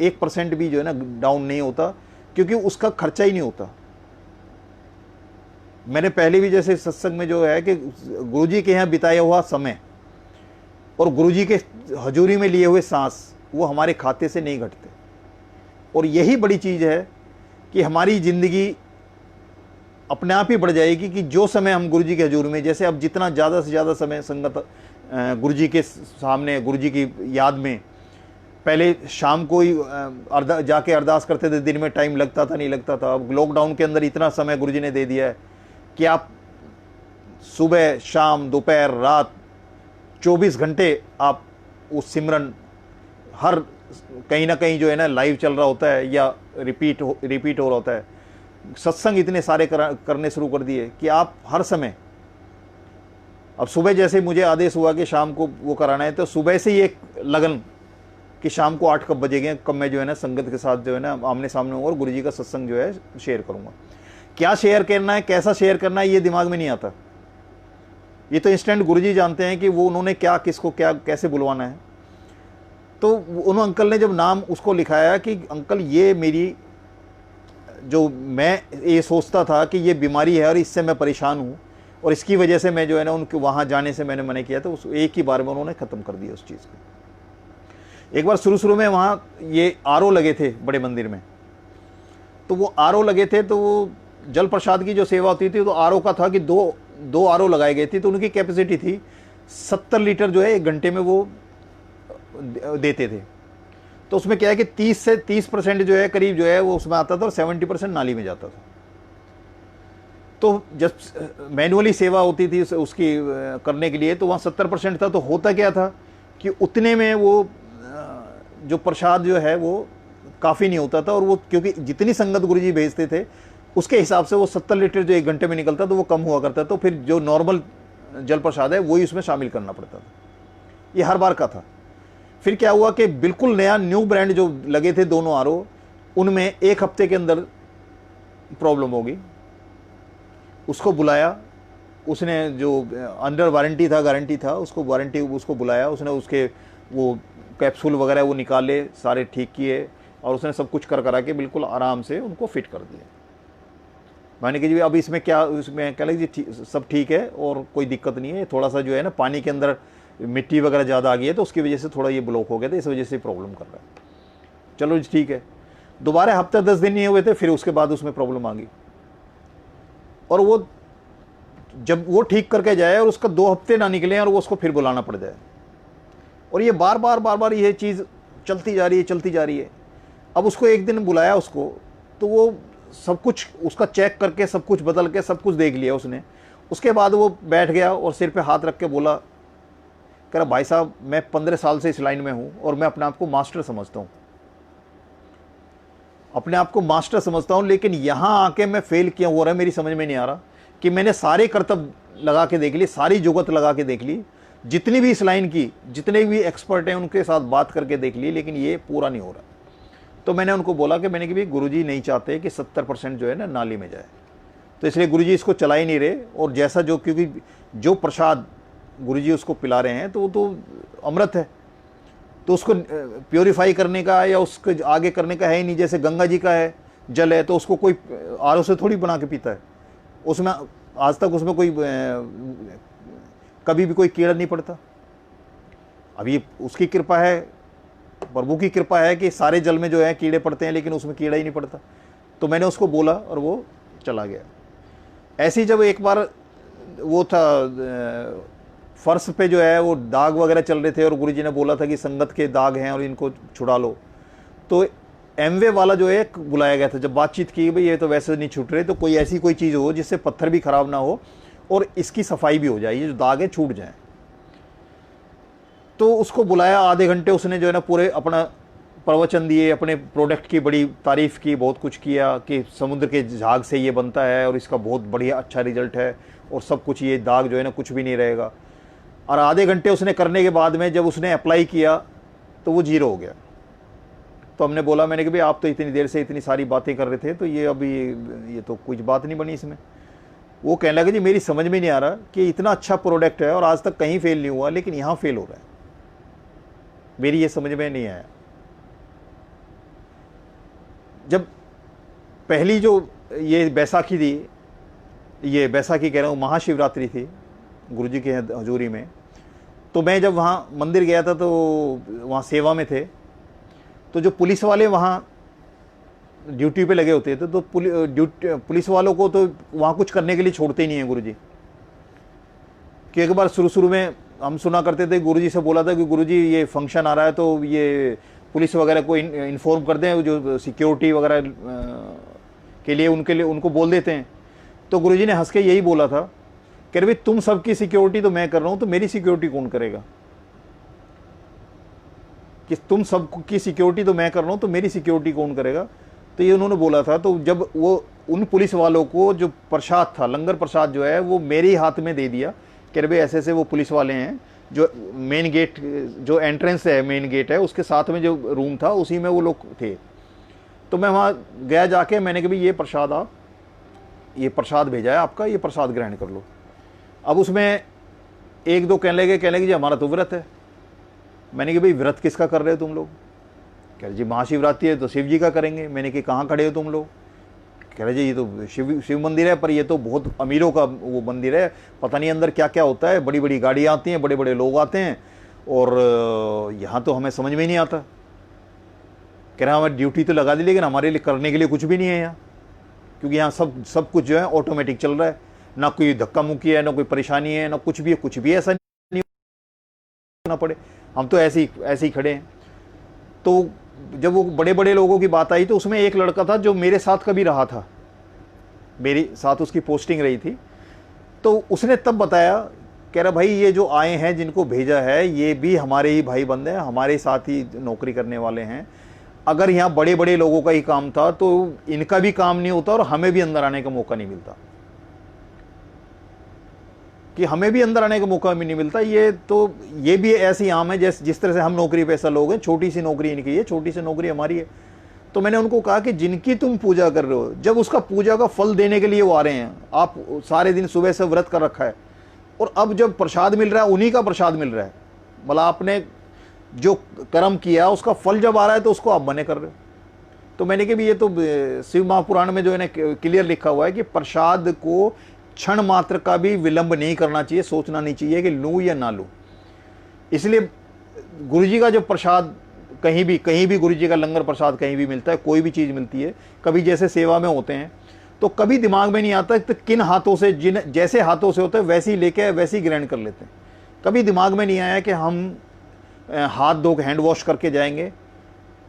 1% भी जो है ना डाउन नहीं होता, क्योंकि उसका खर्चा ही नहीं होता। मैंने पहले भी जैसे सत्संग में जो है कि गुरुजी के यहाँ बिताया हुआ समय और गुरुजी के हजूरी में लिए हुए सांस वो हमारे खाते से नहीं घटते। और यही बड़ी चीज़ है कि हमारी ज़िंदगी अपने आप ही बढ़ जाएगी कि जो समय हम गुरुजी के हजूर में, जैसे अब जितना ज़्यादा से ज़्यादा समय संगत गुरुजी के सामने, गुरुजी की याद में, पहले शाम को ही जाके अरदास करते थे, दिन में टाइम लगता था नहीं लगता था। अब लॉकडाउन के अंदर इतना समय गुरुजी ने दे दिया है कि आप सुबह शाम दोपहर रात 24 घंटे आप उस सिमरन हर कहीं ना कहीं जो है ना लाइव चल रहा होता है या रिपीट हो रहा होता है। सत्संग इतने सारे करने शुरू कर दिए कि आप हर समय, अब सुबह जैसे मुझे आदेश हुआ कि शाम को वो कराना है तो सुबह से ही एक लगन कि शाम को 8 कब बजेंगे, कब मैं जो है ना संगत के साथ जो है ना आमने सामने होऊंगा और गुरुजी का सत्संग जो है शेयर करूंगा। क्या शेयर करना है, कैसा शेयर करना है, ये दिमाग में नहीं आता। ये तो इंस्टेंट गुरुजी जानते हैं कि वो उन्होंने क्या, किसको क्या कैसे बुलवाना है। तो उन अंकल ने जब नाम उसको लिखाया कि अंकल ये मेरी, जो मैं ये सोचता था कि ये बीमारी है और इससे मैं परेशान हूँ और इसकी वजह से मैं जो है ना उनके वहाँ जाने से मैंने मना किया, तो उस एक ही बार में उन्होंने ख़त्म कर दिया उस चीज़ को। एक बार शुरू में वहाँ ये आरओ लगे थे बड़े मंदिर में, तो वो आरओ लगे थे, तो वो जल प्रसाद की जो सेवा होती थी तो आरओ का था कि दो आरओ लगाई गई थी, तो उनकी कैपेसिटी थी 70 लीटर जो है 1 घंटे में वो देते थे। तो उसमें क्या है कि 30% जो है करीब जो है वो उसमें आता था और 70% नाली में जाता था। तो जब मैनुअली सेवा होती थी उसकी करने के लिए तो वहाँ 70% था। तो होता क्या था कि उतने में वो जो प्रसाद जो है वो काफ़ी नहीं होता था, और वो क्योंकि जितनी संगत गुरुजी भेजते थे उसके हिसाब से वो 70 लीटर जो 1 घंटे में निकलता तो वो कम हुआ करता, तो फिर जो नॉर्मल जल प्रसाद है वही उसमें शामिल करना पड़ता था। ये हर बार का था। फिर क्या हुआ कि बिल्कुल नया न्यू ब्रांड जो लगे थे दोनों आरओ, उनमें 1 हफ्ते के अंदर प्रॉब्लम होगी। उसको बुलाया, उसने जो अंडर वारंटी था, गारंटी था, उसको बुलाया, उसने उसके वो कैप्सूल वगैरह वो निकाले, सारे ठीक किए, और उसने सब कुछ कर करा के बिल्कुल आराम से उनको फिट कर दिया। मैंने कहा जी अब इसमें क्या, उसमें कह लगे जी सब ठीक है और कोई दिक्कत नहीं है, थोड़ा सा जो है ना पानी के अंदर मिट्टी वगैरह ज़्यादा आ गई है तो उसकी वजह से थोड़ा ये ब्लॉक हो गया था, इस वजह से प्रॉब्लम कर रहा है। चलो जी ठीक है। दोबारा हफ्ता 10 दिन नहीं हुए थे, फिर उसके बाद उसमें प्रॉब्लम आ गई, और वो जब वो ठीक करके जाए और उसका 2 हफ्ते ना निकले और वो उसको फिर बुलाना पड़ जाए, और ये बार बार ये चीज़ चलती जा रही है। अब उसको एक दिन बुलाया उसको, तो वो सब कुछ उसका चेक करके सब कुछ बदल के सब कुछ देख लिया उसने। उसके बाद वो बैठ गया और सिर पे हाथ रख के बोला, कह रहा भाई साहब मैं 15 साल से इस लाइन में हूँ और मैं अपने आप को मास्टर समझता हूँ, लेकिन यहाँ आके मैं फेल क्यों हो रहा है मेरी समझ में नहीं आ रहा, कि मैंने सारे करतब लगा के देख लिए, सारी जुगत लगा के देख ली, जितनी भी इस लाइन की जितने भी एक्सपर्ट हैं उनके साथ बात करके देख ली, लेकिन ये पूरा नहीं हो रहा। तो मैंने उनको बोला कि मैंने कि भाई गुरुजी नहीं चाहते कि 70% जो है ना नाली में जाए, तो इसलिए गुरुजी इसको चला ही नहीं रहे, और जैसा जो, क्योंकि जो प्रसाद गुरुजी उसको पिला रहे हैं तो वो तो अमृत है, तो उसको प्योरीफाई करने का या उसके आगे करने का है ही नहीं। जैसे गंगा जी का है जल है, तो उसको कोई आरओ से थोड़ी बना के पीता है, उसमें आज तक उसमें कोई कभी भी कोई कीड़ा नहीं पड़ता। अभी उसकी कृपा है, प्रभु की कृपा है कि सारे जल में जो है कीड़े पड़ते हैं, लेकिन उसमें कीड़ा ही नहीं पड़ता। तो मैंने उसको बोला और वो चला गया। ऐसे ही जब एक बार वो था फर्श पे जो है वो दाग वगैरह चल रहे थे, और गुरुजी ने बोला था कि संगत के दाग हैं और इनको छुड़ा लो, तो एमवे वाला जो है बुलाया गया था। जब बातचीत की भाई ये तो वैसे नहीं छूट रहे, तो कोई ऐसी कोई चीज़ हो जिससे पत्थर भी खराब ना हो और इसकी सफाई भी हो जाए, ये जो दाग है छूट जाए। तो उसको बुलाया, आधे घंटे उसने जो है ना पूरे अपना प्रवचन दिए, अपने प्रोडक्ट की बड़ी तारीफ़ की, बहुत कुछ किया कि समुद्र के झाग से ये बनता है और इसका बहुत बढ़िया अच्छा रिजल्ट है और सब कुछ, ये दाग जो है ना कुछ भी नहीं रहेगा। और आधे घंटे उसने करने के बाद में जब उसने अप्लाई किया तो वो 0 हो गया। तो हमने बोला, मैंने कि भाई आप तो इतनी देर से इतनी सारी बातें कर रहे थे, तो ये अभी ये तो कुछ बात नहीं बनी इसमें। वो कहने लगे जी मेरी समझ में नहीं आ रहा कि इतना अच्छा प्रोडक्ट है और आज तक कहीं फेल नहीं हुआ, लेकिन यहाँ फेल हो रहा है, मेरी ये समझ में नहीं आया। जब पहली जो ये बैसाखी थी, ये बैसाखी कह रहा हूँ, महाशिवरात्रि थी गुरुजी के हजूरी में, तो मैं जब वहाँ मंदिर गया था तो वहाँ सेवा में थे, तो जो पुलिस वाले वहाँ ड्यूटी पे लगे होते थे, तो पुलिस वालों को तो वहाँ कुछ करने के लिए छोड़ते ही नहीं है गुरुजी। कि एक बार शुरू में हम सुना करते थे, गुरुजी से बोला था कि गुरुजी ये फंक्शन आ रहा है तो ये पुलिस वगैरह को इन्फॉर्म कर दें, जो सिक्योरिटी वगैरह के लिए उनको बोल देते हैं। तो गुरुजी ने हंस के यही बोला था, कह रहे भाई तुम सबकी सिक्योरिटी तो मैं कर रहा हूँ, तो मेरी सिक्योरिटी कौन करेगा? कि तुम सबकी सिक्योरिटी तो मैं कर रहा हूँ, तो मेरी सिक्योरिटी कौन करेगा? तो ये उन्होंने बोला था। तो जब वो उन पुलिस वालों को जो प्रसाद था, लंगर प्रसाद जो है, वो मेरे ही हाथ में दे दिया। कह रहे भाई ऐसे ऐसे वो पुलिस वाले हैं, जो मेन गेट, जो एंट्रेंस है, मेन गेट है, उसके साथ में जो रूम था उसी में वो लोग थे। तो मैं वहाँ गया जाके, मैंने कहा भाई ये प्रसाद, आप ये प्रसाद भेजा है आपका, ये प्रसाद ग्रहण कर लो। अब उसमें 1-2 कहने लगे जी हमारा तो व्रत है। मैंने कहा भाई व्रत किसका कर रहे हो तुम लोग? कह रहे जी महाशिवरात्रि है तो शिव जी का करेंगे। मैंने कहा कहाँ खड़े हो तुम लोग? कह रहे जी ये तो शिव मंदिर है, पर ये तो बहुत अमीरों का वो मंदिर है, पता नहीं अंदर क्या क्या होता है, बड़ी बड़ी गाड़ियाँ आती हैं, बड़े बड़े लोग आते हैं, और यहाँ तो हमें समझ में नहीं आता। कह रहे हमारी ड्यूटी तो लगा दी, लेकिन हमारे लिए करने के लिए कुछ भी नहीं है यहाँ, क्योंकि यहाँ सब कुछ जो है ऑटोमेटिक चल रहा है, ना कोई धक्का मुक्की है, ना कोई परेशानी है, ना कुछ भी है, कुछ भी ऐसा नहीं होना पड़े, हम तो ऐसे ही खड़े हैं। तो जब वो बड़े बड़े लोगों की बात आई, तो उसमें एक लड़का था जो मेरे साथ कभी रहा था, मेरे साथ उसकी पोस्टिंग रही थी। तो उसने तब बताया, कह रहा भाई ये जो आए हैं जिनको भेजा है, ये भी हमारे ही भाई बंदे हैं, हमारे साथ ही नौकरी करने वाले हैं। अगर यहाँ बड़े बड़े लोगों का ही काम था तो इनका भी काम नहीं होता और हमें भी अंदर आने का मौका नहीं मिलता। कि हमें भी अंदर आने का मौका भी नहीं मिलता। ये भी ऐसी आम है जिस तरह से हम नौकरी पेशा लोग हैं, छोटी सी नौकरी इनकी है, छोटी सी नौकरी हमारी है। तो मैंने उनको कहा कि जिनकी तुम पूजा कर रहे हो, जब उसका पूजा का फल देने के लिए वो आ रहे हैं, आप सारे दिन सुबह से व्रत कर रखा है, और अब जब प्रसाद मिल रहा है उन्हीं का प्रसाद मिल रहा है, मतलब आपने जो कर्म किया उसका फल जब आ रहा है तो उसको आप बने कर रहे हो। तो मैंने कहा भी ये तो शिव महापुराण में जो है ना क्लियर लिखा हुआ है कि प्रसाद को क्षण मात्र का भी विलंब नहीं करना चाहिए, सोचना नहीं चाहिए कि लूँ या ना लूँ। इसलिए गुरुजी का जब प्रसाद कहीं भी गुरुजी का लंगर प्रसाद कहीं भी मिलता है, कोई भी चीज़ मिलती है, कभी जैसे सेवा में होते हैं तो कभी दिमाग में नहीं आता तो किन हाथों से, जैसे हाथों से होता है वैसे ही लेके वैसे ही ग्रहण कर लेते हैं। कभी दिमाग में नहीं आया कि हम हाथ धो के हैंड वॉश करके जाएंगे,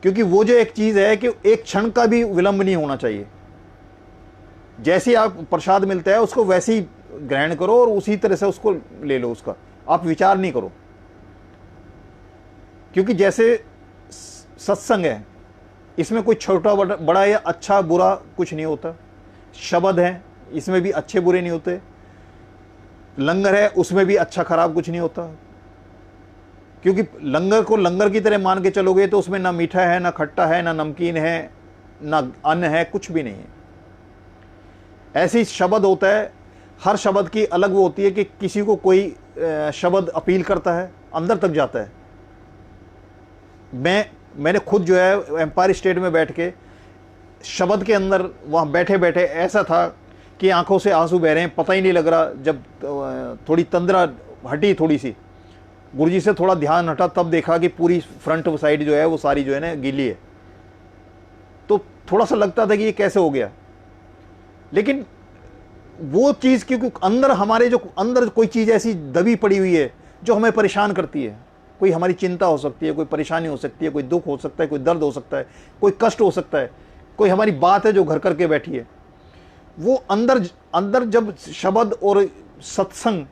क्योंकि वो जो एक चीज़ है कि एक क्षण का भी विलंब नहीं होना चाहिए। जैसे आप प्रसाद मिलता है उसको वैसे ही ग्रहण करो और उसी तरह से उसको ले लो, उसका आप विचार नहीं करो। क्योंकि जैसे सत्संग है, इसमें कोई छोटा बड़ा या अच्छा बुरा कुछ नहीं होता। शब्द है, इसमें भी अच्छे बुरे नहीं होते। लंगर है, उसमें भी अच्छा खराब कुछ नहीं होता। क्योंकि लंगर को लंगर की तरह मान के चलोगे तो उसमें ना मीठा है, ना खट्टा है, ना नमकीन है, ना अन्न है, कुछ भी नहीं है। ऐसी शब्द होता है, हर शब्द की अलग वो होती है कि किसी को कोई शब्द अपील करता है, अंदर तक जाता है। मैंने खुद जो है एम्पायर स्टेट में बैठ के शब्द के अंदर वहाँ बैठे बैठे ऐसा था कि आंखों से आंसू बह रहे हैं, पता ही नहीं लग रहा। जब थोड़ी तंद्रा हटी, थोड़ी सी गुरुजी से थोड़ा ध्यान हटा, तब देखा कि पूरी फ्रंट साइड जो है वो सारी जो है ना गीली है। तो थोड़ा सा लगता था कि ये कैसे हो गया। लेकिन वो चीज़, क्योंकि अंदर हमारे जो अंदर कोई चीज़ ऐसी दबी पड़ी हुई है जो हमें परेशान करती है। कोई हमारी चिंता हो सकती है, कोई परेशानी हो सकती है, कोई दुख हो सकता है, कोई दर्द हो सकता है, कोई कष्ट हो सकता है, कोई हमारी बात है जो घर करके बैठी है। वो अंदर जब शब्द और सत्संग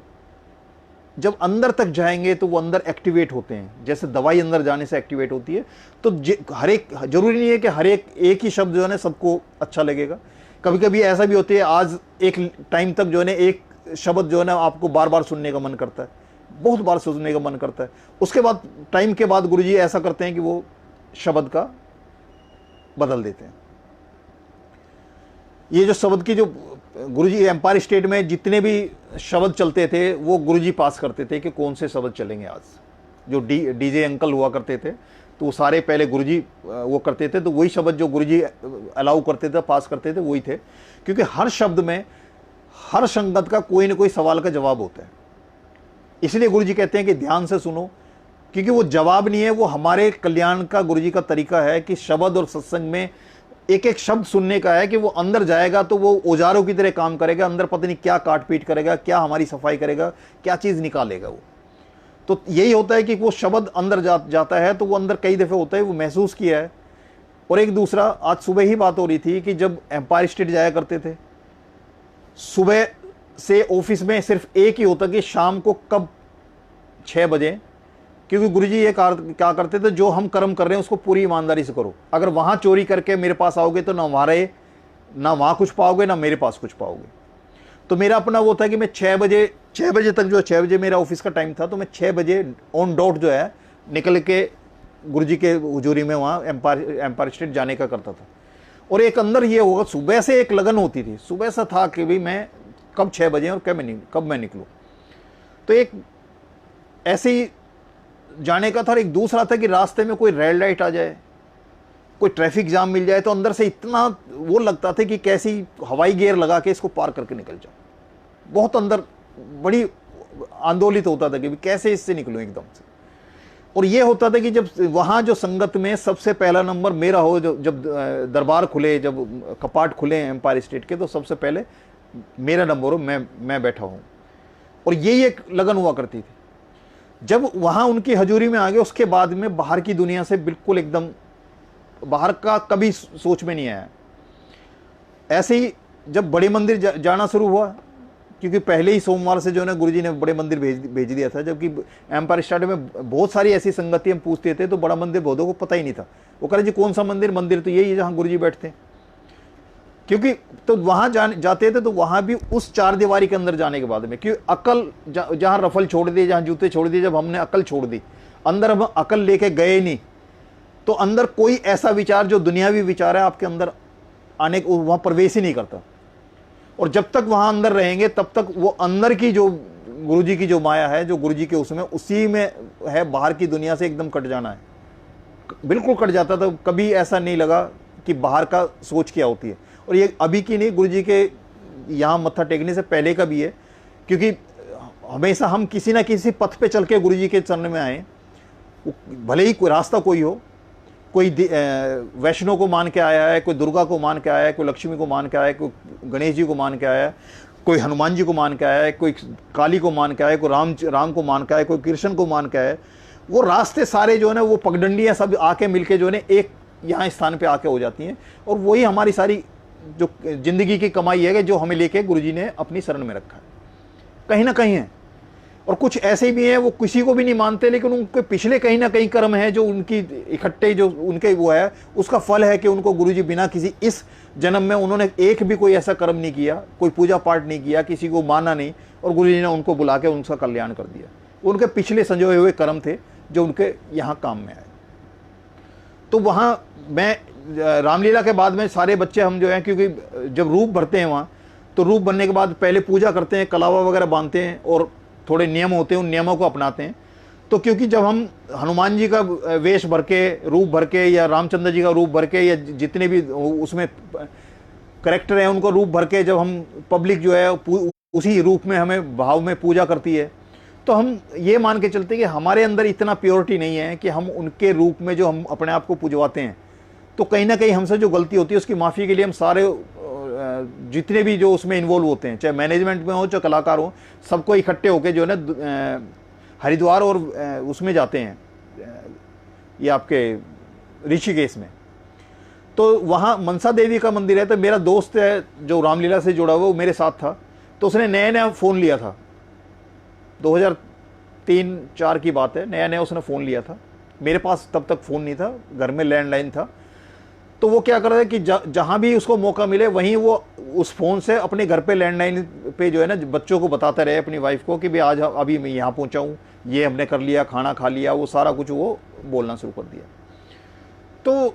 जब अंदर तक जाएंगे तो वो अंदर एक्टिवेट होते हैं, जैसे दवाई अंदर जाने से एक्टिवेट होती है। तो हर एक, जरूरी नहीं है कि हर एक ही शब्द जो है ना सबको अच्छा लगेगा। कभी कभी ऐसा भी होता है, आज एक टाइम तक जो है ना एक शब्द जो है ना आपको बार बार सुनने का मन करता है, बहुत बार सुनने का मन करता है। उसके बाद टाइम के बाद गुरुजी ऐसा करते हैं कि वो शब्द का बदल देते हैं। ये जो शब्द की जो गुरुजी एम्पायर स्टेट में जितने भी शब्द चलते थे वो गुरुजी पास करते थे कि कौन से शब्द चलेंगे आज। जो डीजे अंकल हुआ करते थे तो वो सारे पहले गुरुजी वो करते थे, तो वही शब्द जो गुरुजी अलाउ करते थे, पास करते थे, वही थे। क्योंकि हर शब्द में हर संगत का कोई ना कोई सवाल का जवाब होता है। इसलिए गुरुजी कहते हैं कि ध्यान से सुनो, क्योंकि वो जवाब नहीं है, वो हमारे कल्याण का गुरुजी का तरीका है कि शब्द और सत्संग में एक एक शब्द सुनने का है कि वो अंदर जाएगा तो वो औजारों की तरह काम करेगा। अंदर पता नहीं क्या काट पीट करेगा, क्या हमारी सफाई करेगा, क्या चीज़ निकालेगा वो। तो यही होता है कि वो शब्द अंदर जाता है तो वो अंदर कई दफ़े होता है, वो महसूस किया है। और एक दूसरा, आज सुबह ही बात हो रही थी कि जब एम्पायर स्टेट जाया करते थे, सुबह से ऑफिस में सिर्फ एक ही होता कि शाम को कब 6 बजे, क्योंकि गुरुजी ये क्या करते थे, जो हम कर्म कर रहे हैं उसको पूरी ईमानदारी से करो। अगर वहाँ चोरी करके मेरे पास आओगे तो ना वहाँ कुछ पाओगे ना मेरे पास कुछ पाओगे। तो मेरा अपना वो था कि मैं 6 बजे तक जो 6 बजे मेरा ऑफिस का टाइम था, तो मैं 6 बजे ऑन डॉट जो है निकल के गुरुजी के हुजूरी में वहाँ एम्पायर स्टेट जाने का करता था। और एक अंदर ये होगा, सुबह से एक लगन होती थी, सुबह से था कि भाई मैं कब 6 बजे और कब मैं निकलूँ। तो एक ऐसे ही जाने का था। और एक दूसरा था कि रास्ते में कोई रेड लाइट आ जाए, कोई ट्रैफिक जाम मिल जाए, तो अंदर से इतना वो लगता था कि कैसी हवाई गियर लगा के इसको पार करके निकल जाओ। बहुत अंदर बड़ी आंदोलित होता था कि कैसे इससे निकलूं एकदम से। और ये होता था कि जब वहाँ जो संगत में सबसे पहला नंबर मेरा हो, जब दरबार खुले, जब कपाट खुले एम्पायर स्टेट के, तो सबसे पहले मेरा नंबर हो, मैं बैठा हूँ। और यही एक लगन हुआ करती थी। जब वहाँ उनकी हजूरी में आ गए, उसके बाद में बाहर की दुनिया से बिल्कुल एकदम बाहर का कभी सोच में नहीं आया। ऐसे ही जब बड़े मंदिर जाना शुरू हुआ, क्योंकि पहले ही सोमवार से जो है ना गुरुजी ने बड़े मंदिर भेज दिया था, जबकि एम्पायर स्टेट में बहुत सारी ऐसी संगति हम पूछते थे तो बड़ा मंदिर बहुतों को पता ही नहीं था। वो कह रहे जी कौन सा मंदिर तो यही है जहाँ गुरुजी बैठते हैं। क्योंकि तो वहाँ जाते थे तो वहाँ भी उस चार दीवारी के अंदर जाने के बाद में, क्योंकि अकल जहाँ रफल छोड़ दिए, जहाँ जूते छोड़ दिए, जब हमने अकल छोड़ दी, अंदर हम अकल लेके गए नहीं, तो अंदर कोई ऐसा विचार जो दुनियावी विचार है आपके अंदर आने को वहाँ प्रवेश ही नहीं करता। और जब तक वहाँ अंदर रहेंगे तब तक वो अंदर की जो गुरुजी की जो माया है, जो गुरुजी के उसमें उसी में है, बाहर की दुनिया से एकदम कट जाना है, बिल्कुल कट जाता था। कभी ऐसा नहीं लगा कि बाहर का सोच क्या होती है। और ये अभी की नहीं, गुरुजी के यहाँ मत्था टेकने से पहले का भी है, क्योंकि हमेशा हम किसी ना किसी पथ पे चल के गुरुजी के चरण में आए, भले ही कोई रास्ता कोई हो, कोई वैष्णो को मान के आया है, कोई दुर्गा को मान के आया है, कोई लक्ष्मी को मान के आया है, कोई गणेश जी को मान के आया है, कोई हनुमान जी को मान के आया है, कोई काली को मान के आया है, कोई राम को मान के आया है, कोई कृष्ण को मान के आया है। वो रास्ते सारे जो है ना, वो पगडंडियाँ सब आके मिलके जो है एक यहाँ स्थान पे आके हो जाती हैं। और वही हमारी सारी जो जिंदगी की कमाई है जो हमें लेके गुरुजी ने अपनी शरण में रखा है, कहीं ना कहीं है। और कुछ ऐसे भी हैं वो किसी को भी नहीं मानते, लेकिन उनके पिछले कहीं ना कहीं कर्म है जो उनकी इकट्ठे जो उनके वो है, उसका फल है कि उनको गुरुजी बिना किसी इस जन्म में उन्होंने एक भी कोई ऐसा कर्म नहीं किया, कोई पूजा पाठ नहीं किया, किसी को माना नहीं, और गुरुजी ने उनको बुला के उनका कल्याण कर दिया। उनके पिछले संजोए हुए कर्म थे जो उनके यहाँ काम में आए। तो वहाँ मैं रामलीला के बाद में सारे बच्चे हम जो हैं, क्योंकि जब रूप भरते हैं वहाँ, तो रूप बनने के बाद पहले पूजा करते हैं, कलावा वगैरह बांधते हैं और थोड़े नियम होते हैं, उन नियमों को अपनाते हैं। तो क्योंकि जब हम हनुमान जी का वेश भर के, रूप भर के, या रामचंद्र जी का रूप भर के, या जितने भी उसमें करेक्टर हैं उनको रूप भर के, जब हम पब्लिक जो है उसी रूप में हमें भाव में पूजा करती है, तो हम ये मान के चलते हैं कि हमारे अंदर इतना प्योरिटी नहीं है कि हम उनके रूप में जो हम अपने आप को पुजवाते हैं। तो कहीं ना कहीं हमसे जो गलती होती है उसकी माफ़ी के लिए हम सारे जितने भी जो उसमें इन्वॉल्व होते हैं, चाहे मैनेजमेंट में हो चाहे कलाकार हो, सबको इकट्ठे होकर जो है ना हरिद्वार और उसमें जाते हैं, ये आपके ऋषिकेश में। तो वहाँ मनसा देवी का मंदिर है। तो मेरा दोस्त है जो रामलीला से जुड़ा हुआ, वो मेरे साथ था। तो उसने नया नया फ़ोन लिया था, 2003-04 की बात है, नया नया उसने फ़ोन लिया था। मेरे पास तब तक फ़ोन नहीं था, घर में लैंडलाइन था। तो वो क्या कर रहा है कि जहाँ भी उसको मौका मिले वहीं वो उस फ़ोन से अपने घर पे लैंडलाइन पे जो है ना बच्चों को बताता रहे, अपनी वाइफ को, कि भाई आज अभी मैं यहाँ पहुँचा हूँ, ये हमने कर लिया, खाना खा लिया, वो सारा कुछ वो बोलना शुरू कर दिया। तो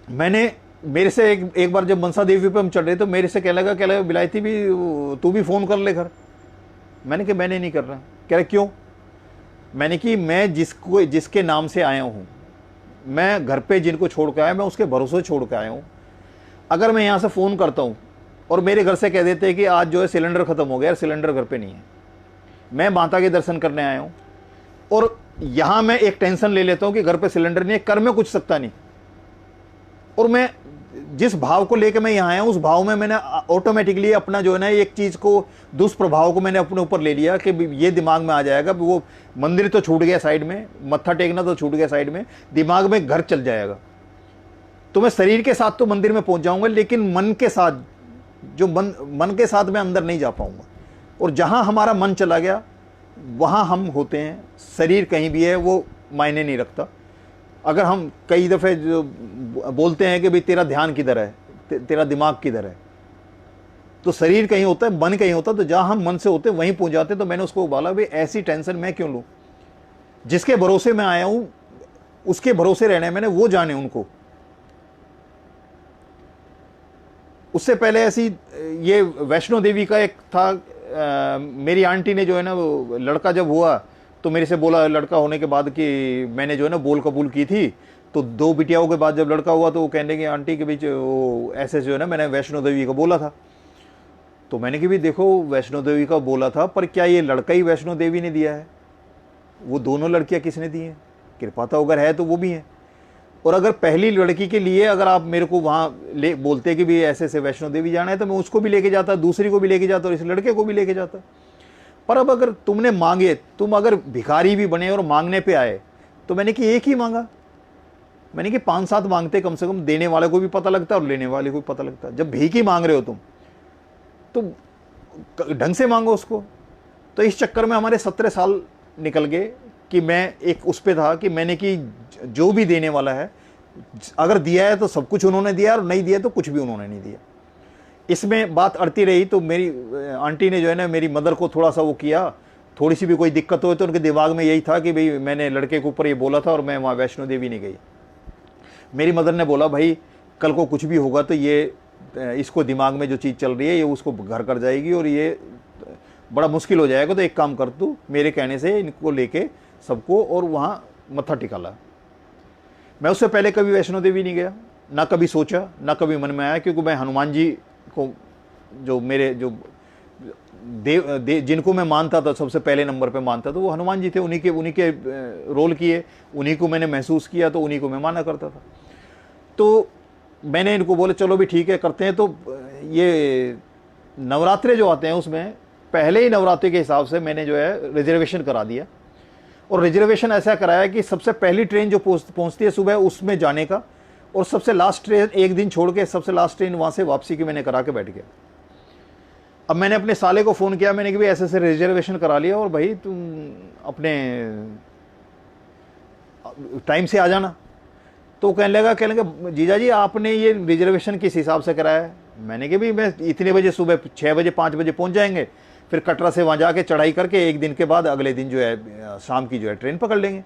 मैंने मेरे से एक बार जब मनसा देवी पे हम चढ़ रहे तो मेरे से कह लगा बिलायती भी तू भी फ़ोन कर ले घर। मैंने कहा मैंने नहीं कर रहा। कह रहे क्यों? मैंने कि मैं जिसके नाम से आया हूँ, मैं घर पे जिनको छोड़ के आया, मैं उसके भरोसे छोड़ के आया हूँ। अगर मैं यहाँ से फ़ोन करता हूँ और मेरे घर से कह देते हैं कि आज जो है सिलेंडर ख़त्म हो गया, सिलेंडर घर पे नहीं है, मैं माता के दर्शन करने आया हूँ, और यहाँ मैं एक टेंशन ले लेता हूँ कि घर पे सिलेंडर नहीं है, कर मैं कुछ सकता नहीं, और मैं जिस भाव को लेकर मैं यहाँ आया हूँ उस भाव में मैंने ऑटोमेटिकली अपना जो है ना एक चीज़ को, दुष्प्रभाव को मैंने अपने ऊपर ले लिया कि ये दिमाग में आ जाएगा, वो मंदिर तो छूट गया साइड में, मत्था टेकना तो छूट गया साइड में, दिमाग में घर चल जाएगा। तो मैं शरीर के साथ तो मंदिर में पहुँच जाऊँगा, लेकिन मन के साथ, जो मन के साथ मैं अंदर नहीं जा पाऊँगा। और जहाँ हमारा मन चला गया वहाँ हम होते हैं, शरीर कहीं भी है वो मायने नहीं रखता। अगर हम कई दफ़े जो बोलते हैं कि भाई तेरा ध्यान किधर है, तेरा दिमाग किधर है, तो शरीर कहीं होता है, मन कहीं होता है। तो जहाँ हम मन से होते वहीं पहुँच जाते। तो मैंने उसको बोला भाई ऐसी टेंशन मैं क्यों लूँ, जिसके भरोसे मैं आया हूँ उसके भरोसे रहने मैंने, वो जाने उनको। उससे पहले ऐसी ये वैष्णो देवी का एक था, मेरी आंटी ने जो है ना वो लड़का जब हुआ तो मेरे से बोला, लड़का होने के बाद कि मैंने जो है ना बोल कबूल की थी, तो 2 बिटियाओं के बाद जब लड़का हुआ तो वो कहने की आंटी के बीच वो ऐसे जो है ना मैंने वैष्णो देवी का बोला था। तो मैंने कि भी देखो वैष्णो देवी का बोला था, पर क्या ये लड़का ही वैष्णो देवी ने दिया है? वो दोनों लड़कियां किसने दी हैं? कृपा तो अगर है तो वो भी हैं। और अगर पहली लड़की के लिए अगर आप मेरे को वहाँ ले बोलते कि भी ऐसे ऐसे वैष्णो देवी जाना है, तो मैं उसको भी लेके जाता, दूसरी को भी लेके जाता और इस लड़के को भी लेके जाता। पर अब अगर तुमने मांगे, तुम अगर भिखारी भी बने और मांगने पे आए, तो मैंने कि एक ही मांगा, मैंने कि 5-7 मांगते, कम से कम देने वाले को भी पता लगता है और लेने वाले को भी पता लगता है। जब भीख ही मांग रहे हो तुम तो ढंग से मांगो उसको। तो इस चक्कर में हमारे 17 साल निकल गए कि मैं एक उस पे था कि मैंने कि जो भी देने वाला है, अगर दिया है तो सब कुछ उन्होंने दिया, और नहीं दिया तो कुछ भी उन्होंने नहीं दिया। इसमें बात अड़ती रही तो मेरी आंटी ने जो है ना मेरी मदर को थोड़ा सा वो किया, थोड़ी सी भी कोई दिक्कत हो तो उनके दिमाग में यही था कि भाई मैंने लड़के के ऊपर ये बोला था और मैं वहाँ वैष्णो देवी नहीं गई। मेरी मदर ने बोला भाई कल को कुछ भी होगा तो ये इसको दिमाग में जो चीज़ चल रही है ये उसको घर कर जाएगी और ये बड़ा मुश्किल हो जाएगा, तो एक काम कर तू मेरे कहने से इनको लेके सबको और वहाँ मत्था टिका ला। मैं उससे पहले कभी वैष्णो देवी नहीं गया, ना कभी सोचा, ना कभी मन में आया, क्योंकि मैं हनुमान जी को जो मेरे जो जिनको मैं मानता था सबसे पहले नंबर पे मानता था वो हनुमान जी थे। उन्हीं के रोल किए, उन्हीं को मैंने महसूस किया तो उन्हीं को मैं माना करता था। तो मैंने इनको बोले चलो भी ठीक है करते हैं। तो ये नवरात्रे जो आते हैं उसमें पहले ही नवरात्रि के हिसाब से मैंने जो है रिजर्वेशन करा दिया, और रिजर्वेशन ऐसा कराया कि सबसे पहली ट्रेन जो पहुंचती है सुबह उसमें जाने का, और सबसे लास्ट ट्रेन एक दिन छोड़ के सबसे लास्ट ट्रेन वहाँ से वापसी की मैंने करा के बैठ गया। अब मैंने अपने साले को फ़ोन किया, मैंने कि भाई ऐसे ऐसे रिजर्वेशन करा लिया और भाई तुम अपने टाइम से आ जाना। तो कहने लगा जीजा जी आपने ये रिजर्वेशन किस हिसाब से कराया है? मैंने कहा भाई मैं इतने बजे सुबह 6 बजे 5 बजे पहुंच जाएंगे, फिर कटरा से वहाँ जाके चढ़ाई करके एक दिन के बाद अगले दिन जो है शाम की जो है ट्रेन पकड़ लेंगे।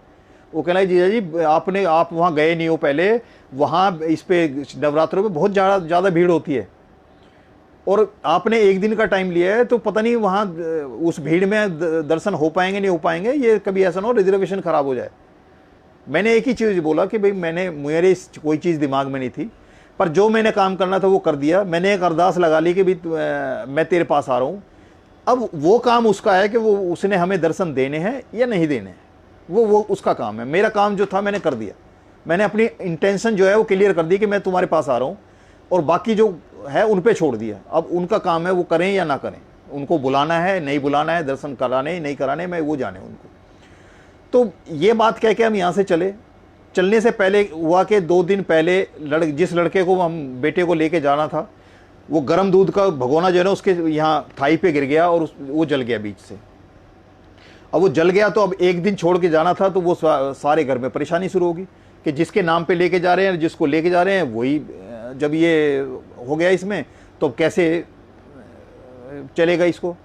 वो कहना है जीजा जी आप वहाँ गए नहीं हो पहले, वहाँ इस पे नवरात्रों में बहुत ज़्यादा भीड़ होती है और आपने एक दिन का टाइम लिया है, तो पता नहीं वहाँ उस भीड़ में दर्शन हो पाएंगे नहीं हो पाएंगे, ये कभी ऐसा ना हो रिजर्वेशन ख़राब हो जाए। मैंने एक ही चीज़ बोला कि भाई मेरे कोई चीज़ दिमाग में नहीं थी, पर जो मैंने काम करना था वो कर दिया। मैंने एक अरदास लगा ली कि भाई मैं तेरे पास आ रहा हूँ। अब वो काम उसका है कि वो उसने हमें दर्शन देने हैं या नहीं देने हैं, वो उसका काम है। मेरा काम जो था मैंने कर दिया, मैंने अपनी इंटेंशन जो है वो क्लियर कर दी कि मैं तुम्हारे पास आ रहा हूँ, और बाकी जो है उन पे छोड़ दिया। अब उनका काम है वो करें या ना करें, उनको बुलाना है नहीं बुलाना है, दर्शन कराने नहीं कराने मैं वो जाने उनको। तो ये बात कह के हम यहाँ से चलने से पहले हुआ कि 2 दिन पहले जिस लड़के को हम बेटे को लेके जाना था वो गर्म दूध का भगोना जो है ना उसके यहाँ थाई पे गिर गया और वो जल गया बीच से। अब वो जल गया तो अब एक दिन छोड़ के जाना था, तो वो सारे घर में परेशानी शुरू होगी कि जिसके नाम पे लेके जा रहे हैं, जिसको लेके जा रहे हैं वही जब ये हो गया इसमें तो कैसे चलेगा। इसको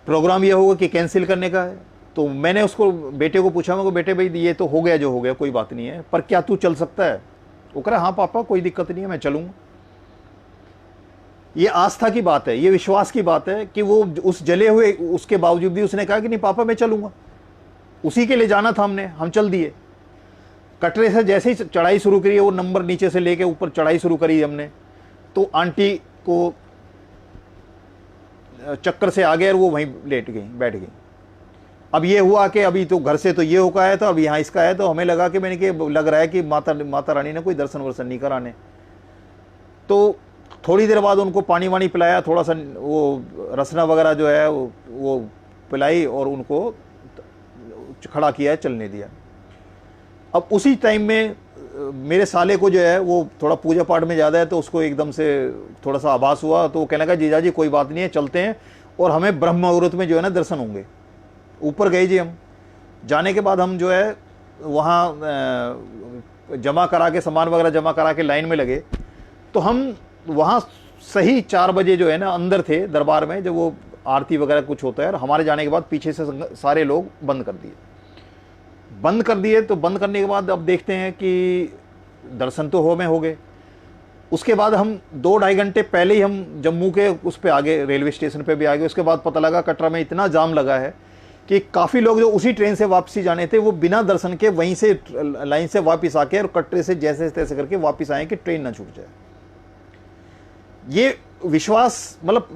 प्रोग्राम ये होगा कि कैंसिल करने का है। तो मैंने उसको बेटे को पूछा, मैं बेटे भाई ये तो हो गया जो हो गया कोई बात नहीं है, पर क्या तू चल सकता है? वो कह रहा हाँ पापा कोई दिक्कत नहीं है मैं चलूँगा। ये आस्था की बात है, ये विश्वास की बात है कि वो उस जले हुए उसके बावजूद भी उसने कहा कि नहीं पापा मैं चलूँगा। उसी के लिए जाना था हम चल दिए। कटरे से जैसे ही चढ़ाई शुरू करी, वो नंबर नीचे से लेके ऊपर चढ़ाई शुरू करी हमने, तो आंटी को चक्कर से आ गया और वो वहीं बैठ गई। अब ये हुआ कि अभी तो घर से तो ये होका है, तो अब यहाँ इसका है, तो हमें लगा कि लग रहा है कि माता रानी ने कोई दर्शन वर्शन नहीं कराने। तो थोड़ी देर बाद उनको पानी वानी पिलाया, थोड़ा सा वो रसना वगैरह जो है वो पिलाई और उनको खड़ा किया है, चलने दिया। अब उसी टाइम में मेरे साले को जो है वो थोड़ा पूजा पाठ में ज़्यादा है, तो उसको एकदम से थोड़ा सा आभास हुआ, तो वो कहने लगा जीजा जी कोई बात नहीं है चलते हैं, और हमें ब्रह्म मुहूर्त में जो है ना दर्शन होंगे। ऊपर गए जी हम। जाने के बाद हम जो है वहाँ जमा करा के सामान वगैरह जमा करा के लाइन में लगे, तो हम वहाँ सही 4 बजे जो है ना अंदर थे दरबार में, जब वो आरती वगैरह कुछ होता है, और हमारे जाने के बाद पीछे से सारे लोग बंद कर दिए। तो बंद करने के बाद अब देखते हैं कि दर्शन तो हो गए। उसके बाद हम 2-2.5 घंटे पहले ही हम जम्मू के उस पे आ गए, रेलवे स्टेशन पे भी आ गए। उसके बाद पता लगा कटरा में इतना जाम लगा है कि काफ़ी लोग जो उसी ट्रेन से वापसी जाने थे वो बिना दर्शन के वहीं से लाइन से वापस आके और कटरे से जैसे तैसे करके वापस आए कि ट्रेन ना छूट जाए। ये विश्वास मतलब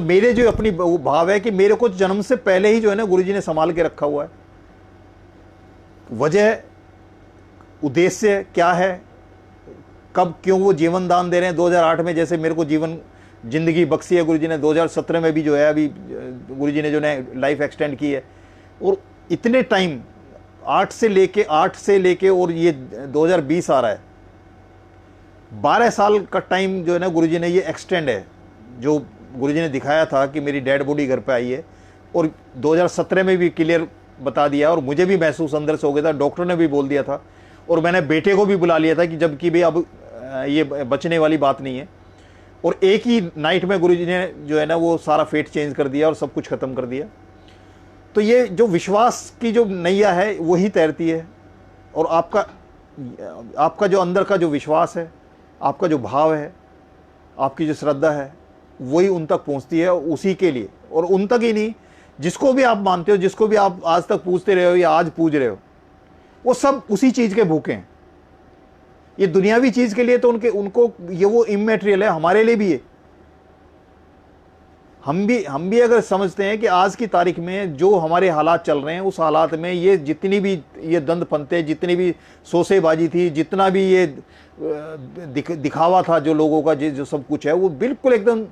मेरे जो अपनी भाव है कि मेरे को जन्म से पहले ही जो है ना गुरुजी ने संभाल के रखा हुआ है। वजह उद्देश्य क्या है, कब क्यों वो जीवन दान दे रहे हैं। 2008 में जैसे मेरे को जिंदगी बख्शी है गुरुजी ने, 2017 में भी जो है अभी गुरुजी ने जो है लाइफ एक्सटेंड की है, और इतने टाइम 8 से लेके और ये 2020 आ रहा है, 12 साल का टाइम जो है ना गुरुजी ने ये एक्सटेंड है। जो गुरुजी ने दिखाया था कि मेरी डेड बॉडी घर पे आई है, और 2017 में भी क्लियर बता दिया, और मुझे भी महसूस अंदर से हो गया था, डॉक्टर ने भी बोल दिया था, और मैंने बेटे को भी बुला लिया था कि जबकि भाई अब ये बचने वाली बात नहीं है। और एक ही नाइट में गुरुजी ने जो है ना वो सारा फेट चेंज कर दिया और सब कुछ ख़त्म कर दिया। तो ये जो विश्वास की जो नैया है वही तैरती है, और आपका जो अंदर का जो विश्वास है, आपका जो भाव है, आपकी जो श्रद्धा है, वही उन तक पहुंचती है उसी के लिए। और उन तक ही नहीं, जिसको भी आप मानते हो, जिसको भी आप आज तक पूजते रहे हो या आज पूज रहे हो, वो सब उसी चीज़ के भूखे हैं। ये दुनियावी चीज़ के लिए तो उनको ये वो इमैटेरियल है, हमारे लिए भी है। हम भी अगर समझते हैं कि आज की तारीख में जो हमारे हालात चल रहे हैं, उस हालात में ये जितनी भी ये दंद फंते, जितनी भी सोसेबाजी थी, जितना भी ये दिखावा था जो लोगों का, जो सब कुछ है, वो बिल्कुल एकदम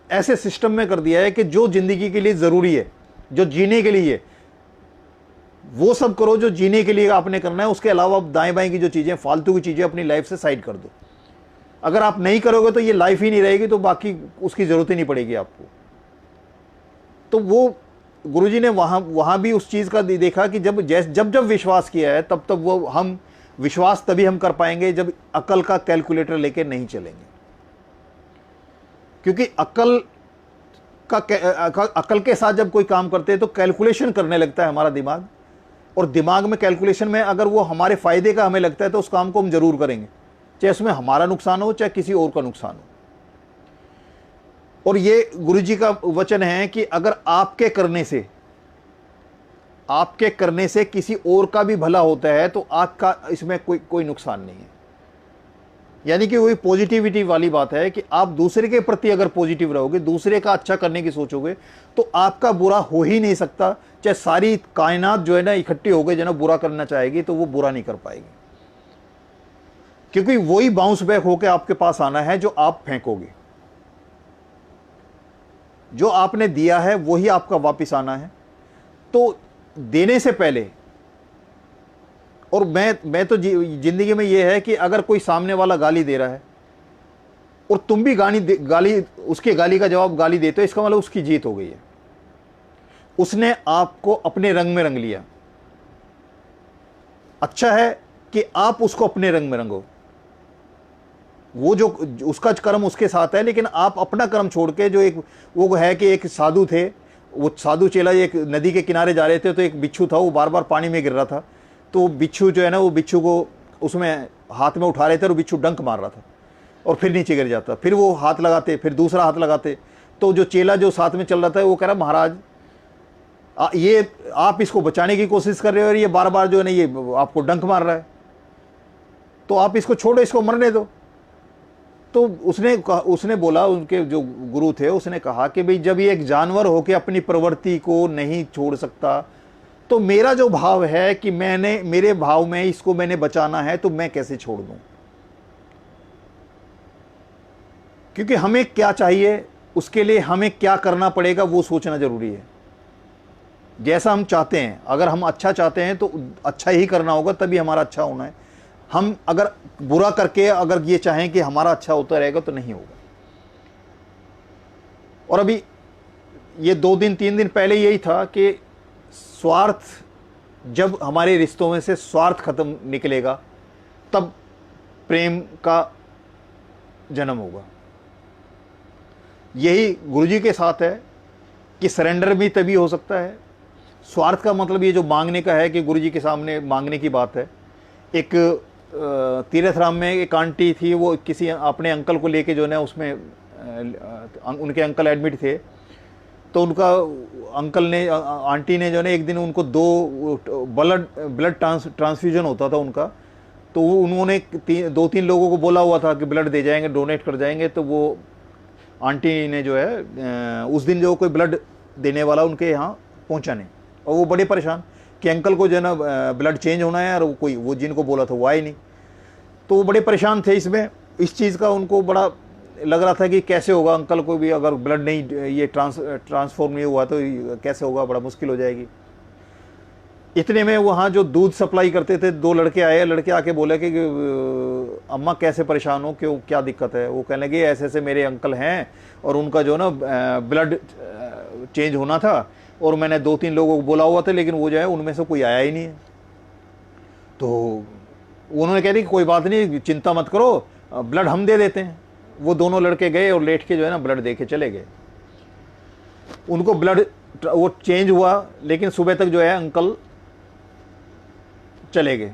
ऐसे सिस्टम में कर दिया है कि जो जिंदगी के लिए ज़रूरी है, जो जीने के लिए, वो सब करो जो जीने के लिए आपने करना है। उसके अलावा दाएं बाएं की जो चीज़ें, फालतू की चीज़ें अपनी लाइफ से साइड कर दो। अगर आप नहीं करोगे तो ये लाइफ ही नहीं रहेगी, तो बाकी उसकी ज़रूरत ही नहीं पड़ेगी आपको। तो वो गुरुजी ने वहाँ भी उस चीज़ का देखा कि जब विश्वास किया है, तब वो हम विश्वास तभी हम कर पाएंगे जब अकल का कैलकुलेटर लेके नहीं चलेंगे। क्योंकि अकल के साथ जब कोई काम करते हैं तो कैलकुलेशन करने लगता है हमारा दिमाग, और दिमाग में कैलकुलेशन में अगर वो हमारे फ़ायदे का हमें लगता है तो उस काम को हम ज़रूर करेंगे, चाहे उसमें हमारा नुकसान हो चाहे किसी और का नुकसान हो। और ये गुरुजी का वचन है कि अगर आपके करने से किसी और का भी भला होता है तो आपका इसमें कोई नुकसान नहीं है। यानी कि वही पॉजिटिविटी वाली बात है कि आप दूसरे के प्रति अगर पॉजिटिव रहोगे, दूसरे का अच्छा करने की सोचोगे, तो आपका बुरा हो ही नहीं सकता। चाहे सारी कायनात जो है ना इकट्ठी हो गई जो ना बुरा करना चाहेगी, तो वो बुरा नहीं कर पाएगी, क्योंकि वही बाउंस बैक होकर आपके पास आना है जो आप फेंकोगे। जो आपने दिया है वही आपका वापस आना है। तो देने से पहले, और मैं तो जिंदगी में ये है कि अगर कोई सामने वाला गाली दे रहा है और तुम भी उसके गाली का जवाब गाली देते हो, इसका मतलब उसकी जीत हो गई है। उसने आपको अपने रंग में रंग लिया। अच्छा है कि आप उसको अपने रंग में रंगो। वो जो उसका कर्म उसके साथ है, लेकिन आप अपना कर्म छोड़ के, जो एक वो है कि एक साधु थे, वो साधु चेला एक नदी के किनारे जा रहे थे, तो एक बिच्छू था, वो बार बार पानी में गिर रहा था। तो बिच्छू जो है ना, वो बिच्छू को उसमें हाथ में उठा रहे थे और बिच्छू डंक मार रहा था और फिर नीचे गिर जाता। फिर वो हाथ लगाते, फिर दूसरा हाथ लगाते। तो जो चेला जो साथ में चल रहा था वो कह रहा, महाराज ये आप इसको बचाने की कोशिश कर रहे हो और ये बार बार जो है ना ये आपको डंक मार रहा है, तो आप इसको छोड़ो, इसको मरने दो। तो उसने बोला, उनके जो गुरु थे, उसने कहा कि भाई जब ये एक जानवर होकर अपनी प्रवृत्ति को नहीं छोड़ सकता, तो मेरा जो भाव है कि मेरे भाव में इसको मैंने बचाना है, तो मैं कैसे छोड़ दूं। क्योंकि हमें क्या चाहिए, उसके लिए हमें क्या करना पड़ेगा, वो सोचना जरूरी है। जैसा हम चाहते हैं, अगर हम अच्छा चाहते हैं तो अच्छा ही करना होगा, तभी हमारा अच्छा होना है। हम अगर बुरा करके अगर ये चाहें कि हमारा अच्छा होता रहेगा, तो नहीं होगा। और अभी ये 2 दिन 3 दिन पहले यही था कि स्वार्थ, जब हमारे रिश्तों में से स्वार्थ खत्म निकलेगा, तब प्रेम का जन्म होगा। यही गुरुजी के साथ है कि सरेंडर भी तभी हो सकता है। स्वार्थ का मतलब ये जो मांगने का है कि गुरुजी के सामने मांगने की बात है। एक तीर्थराम में एक आंटी थी, वो किसी अपने अंकल को लेके जो है ना, उसमें उनके अंकल एडमिट थे। तो उनका अंकल ने, आंटी ने जो है एक दिन उनको 2 ब्लड ट्रांसफ्यूजन होता था उनका। तो उन्होंने 2-3 लोगों को बोला हुआ था कि ब्लड दे जाएंगे, डोनेट कर जाएंगे। तो वो आंटी ने जो है उस दिन जो कोई ब्लड देने वाला उनके यहाँ पहुँचा नहीं, और वो बड़े परेशान कि अंकल को जो है ना ब्लड चेंज होना है, और वो जिनको बोला था वो आए नहीं। तो वो बड़े परेशान थे इसमें, इस चीज़ का उनको बड़ा लग रहा था कि कैसे होगा, अंकल को भी अगर ब्लड नहीं ये ट्रांसफॉर्म नहीं हुआ तो कैसे होगा, बड़ा मुश्किल हो जाएगी। इतने में वहाँ जो दूध सप्लाई करते थे 2 लड़के आए। लड़के आके बोले कि अम्मा कैसे परेशान हो, क्यों, क्या दिक्कत है। वो कहने लगे ऐसे ऐसे मेरे अंकल हैं और उनका जो ना ब्लड चेंज होना था, और मैंने 2-3 लोगों को बोला हुआ था, लेकिन वो जो है उनमें से कोई आया ही नहीं है। तो उन्होंने कह दी कि कोई बात नहीं, चिंता मत करो, ब्लड हम दे देते हैं। वो दोनों लड़के गए और लेट के जो है ना ब्लड दे के चले गए। उनको ब्लड वो चेंज हुआ, लेकिन सुबह तक जो है अंकल चले गए।